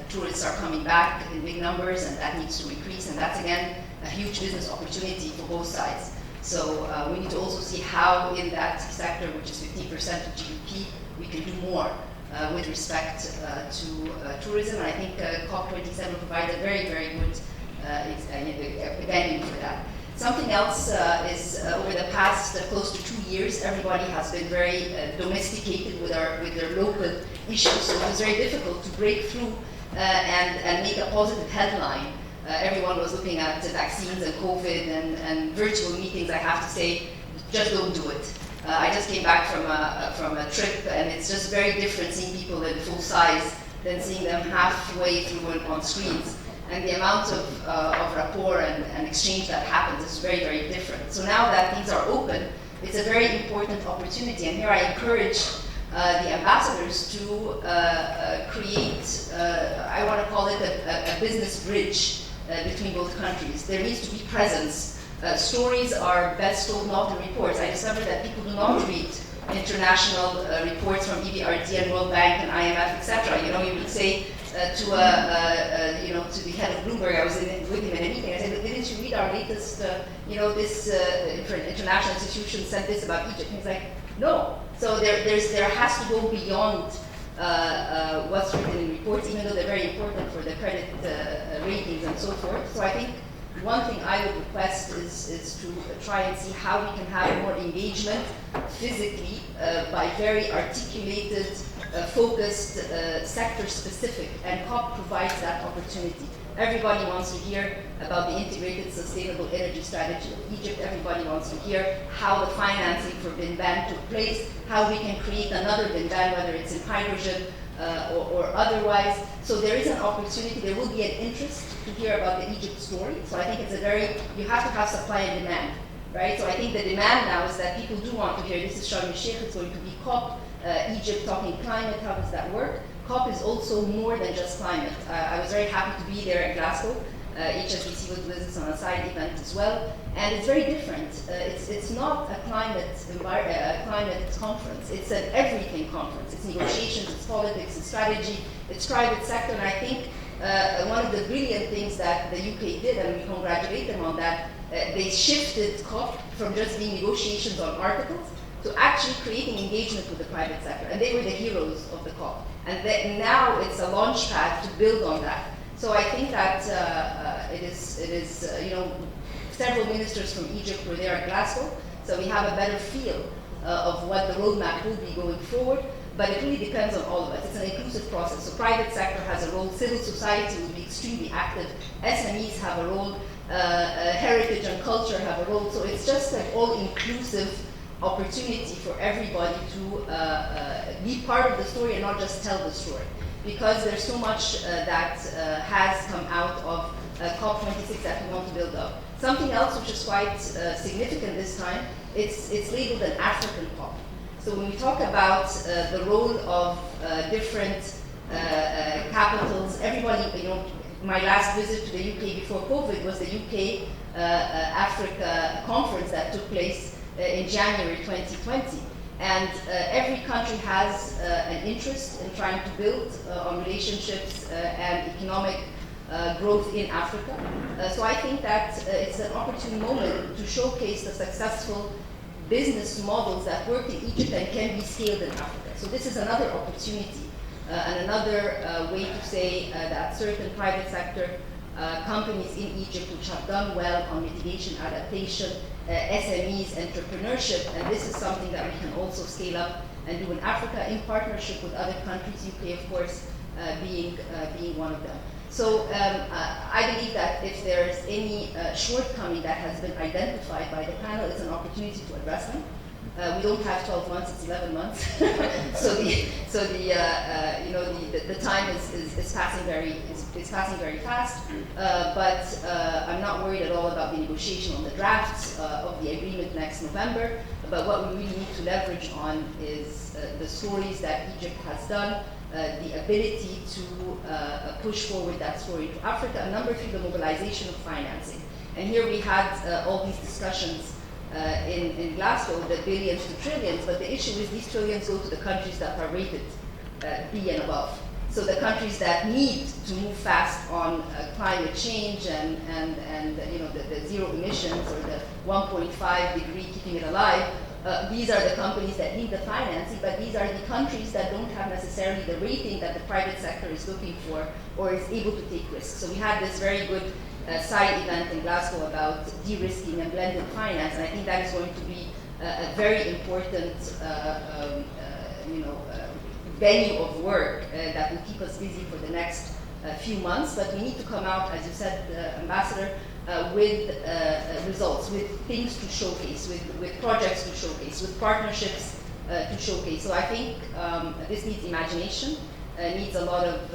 tourists are coming back in big numbers, and that needs to increase. And that's, again, a huge business opportunity for both sides. So we need to also see how in that sector, which is 15% of GDP, we can do more with respect to tourism. And I think COP27 provides a very, very good venue for that. Something else is over the past close to 2 years, everybody has been very domesticated with their local issues. So it was very difficult to break through and make a positive headline. Everyone was looking at vaccines and COVID and virtual meetings. I have to say, just don't do it. I just came back from a trip, and it's just very different seeing people in full size than seeing them halfway through on screens. And the amount of rapport and exchange that happens is very, very different. So now that things are open, it's a very important opportunity. And here I encourage the ambassadors to create, I want to call it a business bridge between both countries. There needs to be presence. Stories are best told not in reports. I discovered that people do not read international reports from EBRD and World Bank and IMF, etc. You know, you would say to to the head of Bloomberg, I was with him in a meeting. I said, "Didn't you read our latest? This international institution said this about Egypt." And he's like, "No." So there has to go beyond what's written in reports, even though they're very important for the credit ratings and so forth. So I think one thing I would request is to try and see how we can have more engagement physically by very articulated, focused, sector-specific, and COP provides that opportunity. Everybody wants to hear about the integrated sustainable energy strategy of Egypt. Everybody wants to hear how the financing for BINBAN took place, how we can create another BINBAN, whether it's in hydrogen or otherwise. So there is an opportunity, there will be an interest to hear about the Egypt story. So I think it's you have to have supply and demand, right? So I think the demand now is that people do want to hear, this is Sharm el-Sheikh, it's going to be COP, Egypt talking climate, how does that work? COP is also more than just climate. I was very happy to be there at Glasgow. HSBC will do this on a side event as well. And it's very different. It's not a climate conference. It's an everything conference. It's negotiations, it's politics, it's strategy, it's private sector. And I think one of the brilliant things that the UK did, and we congratulate them on that, they shifted COP from just being negotiations on articles to actually creating engagement with the private sector. And they were the heroes of the COP. And now it's a launch pad to build on that. So I think that it is several ministers from Egypt were there at Glasgow, so we have a better feel of what the roadmap will be going forward, but it really depends on all of us. It's an inclusive process, so private sector has a role, civil society will be extremely active, SMEs have a role, heritage and culture have a role, so it's just an all-inclusive opportunity for everybody to be part of the story and not just tell the story. Because there's so much that has come out of COP26 that we want to build up. Something else which is quite significant this time, it's labeled an African COP. So when we talk about the role of different capitals, everybody, my last visit to the UK before COVID was the UK Africa conference that took place in January 2020. And every country has an interest in trying to build on relationships and economic growth in Africa. So I think that it's an opportune moment to showcase the successful business models that work in Egypt and can be scaled in Africa. So this is another opportunity and another way to say that certain private sector companies in Egypt which have done well on mitigation, adaptation, SMEs, entrepreneurship, and this is something that we can also scale up and do in Africa in partnership with other countries, UK of course being one of them. So I believe that if there's any shortcoming that has been identified by the panel, it's an opportunity to address them. We don't have 12 months; it's 11 months. so the time is passing very fast. But I'm not worried at all about the negotiation on the drafts of the agreement next November. But what we really need to leverage on is the stories that Egypt has done, the ability to push forward that story to Africa. And number 3, the mobilization of financing. And here we had all these discussions in Glasgow, the billions to trillions, but the issue is these trillions go to the countries that are rated B and above. So the countries that need to move fast on climate change and the zero emissions or the 1.5 degree keeping it alive, these are the companies that need the financing, but these are the countries that don't have necessarily the rating that the private sector is looking for or is able to take risks. So we had this very good side event in Glasgow about de-risking and blended finance, and I think that is going to be a very important venue of work that will keep us busy for the next few months. But we need to come out, as you said, Ambassador, with results, with things to showcase, with projects to showcase, with partnerships to showcase. So I think this needs imagination, needs a lot of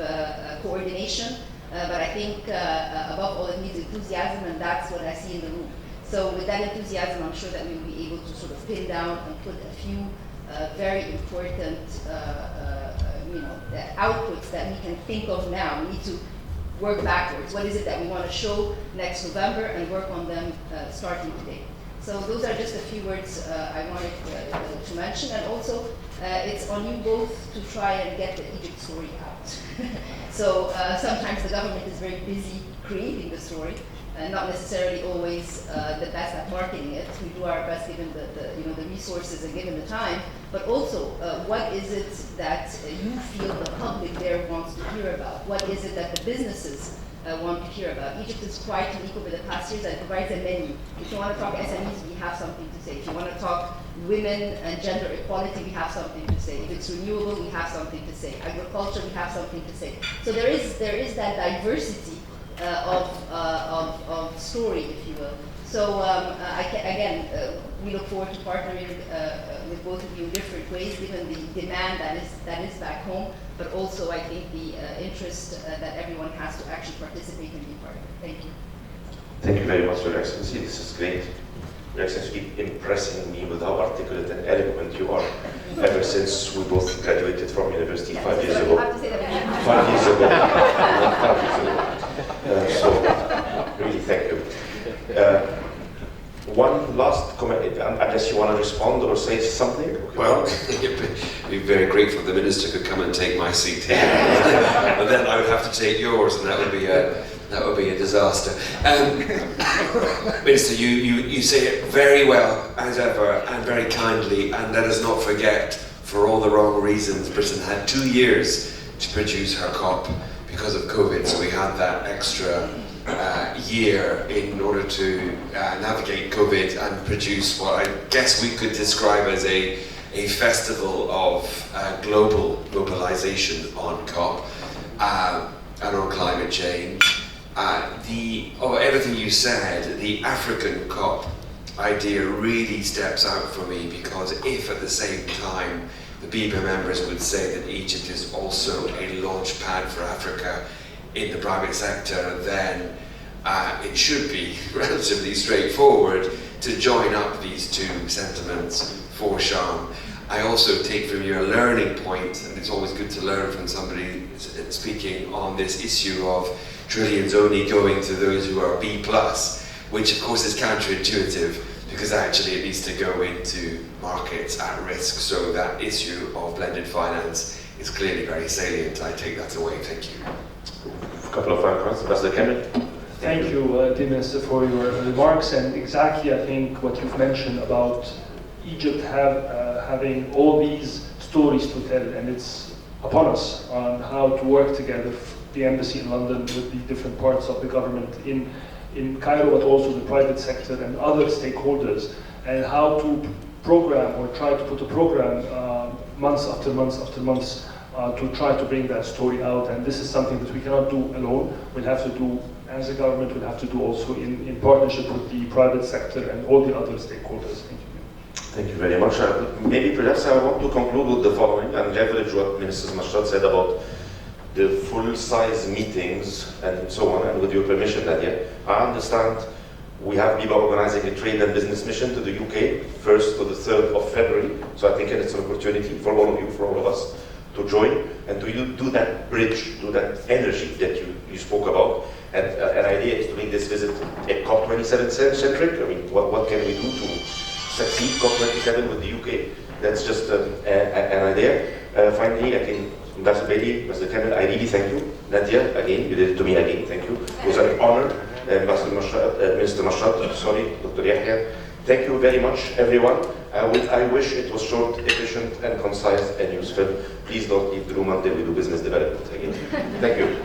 coordination, but I think above all it needs enthusiasm, and that's what I see in the room. So with that enthusiasm, I'm sure that we will be able to sort of pin down and put a few very important outputs that we can think of now. We need to work backwards. What is it that we want to show next November and work on them starting today? So those are just a few words I wanted to mention, and also it's on you both to try and get the Egypt story out. So sometimes the government is very busy creating the story, and not necessarily always the best at marketing it. We do our best given the resources and given the time, but also what is it that you feel the public there wants to hear about? What is it that the businesses want to hear about? Egypt is quite unique over the past years and provides a menu. If you want to talk SMEs, we have something to say. If you want to talk women and gender equality, we have something to say. If it's renewable, we have something to say. Agriculture, we have something to say. So there is that diversity of story, if you will. So we look forward to partnering with both of you in different ways, given the demand that is back home, but also I think the interest that everyone has to actually participate and be part of it. Thank you. Thank you very much, Your Excellency. This is great. Your Excellency, keep impressing me with how articulate and eloquent you are. Ever since we both graduated from university 5 years ago. 5 years ago. 5 years ago. So, really thank you. One last comment, unless you want to respond or say something? Well, I'd be very grateful if the Minister could come and take my seat here. And then I would have to take yours, and that would be a disaster. Minister, you say it very well, as ever, and very kindly, and let us not forget, for all the wrong reasons, Britain had 2 years to produce her COP because of COVID, so we had that extra year in order to navigate COVID and produce what I guess we could describe as a festival of global mobilization on COP and on climate change. Everything you said, the African COP idea really steps out for me, because if at the same time the BEBA members would say that Egypt is also a launch pad for Africa in the private sector, then it should be relatively straightforward to join up these two sentiments for Sharm. I also take from your learning point, and it's always good to learn from somebody speaking on this issue of trillions only going to those who are B+, which of course is counterintuitive, because actually it needs to go into markets at risk. So that issue of blended finance is clearly very salient. I take that away. Thank you. A couple of final comments. Ambassador Kamel. Thank you, dear Minister, for your remarks. And exactly, I think, what you've mentioned about Egypt having all these stories to tell, and it's upon us on how to work together, the embassy in London with the different parts of the government in Cairo, but also the private sector and other stakeholders, and how to program or try to put a program months after months after months to try to bring that story out. And this is something that we cannot do alone. We'll have to do, as a government, we'll have to do also in partnership with the private sector and all the other stakeholders. Thank you. Thank you very much. Maybe perhaps I want to conclude with the following and leverage what Mrs. Mashat said about the full-size meetings and so on, and with your permission, Nadia, I understand we have BEBA organizing a trade and business mission to the UK, 1st to the 3rd of February, so I think it's an opportunity for all of you, for all of us, to join and to do that bridge, do that energy that you spoke about. And an idea is to make this visit a COP27 centric. I mean, what can we do to succeed COP27 with the UK? That's just an idea. Finally, I can, Ambassador Bayley, Mr. Kamel, I really thank you. Nadia, again, you did it to me again, thank you. It was an honor. Ambassador Mashat, Minister Mashat, sorry, Dr. Yehia. Thank you very much, everyone. I wish it was short, efficient, and concise and useful. Please don't leave the room until we do business development again. Thank you.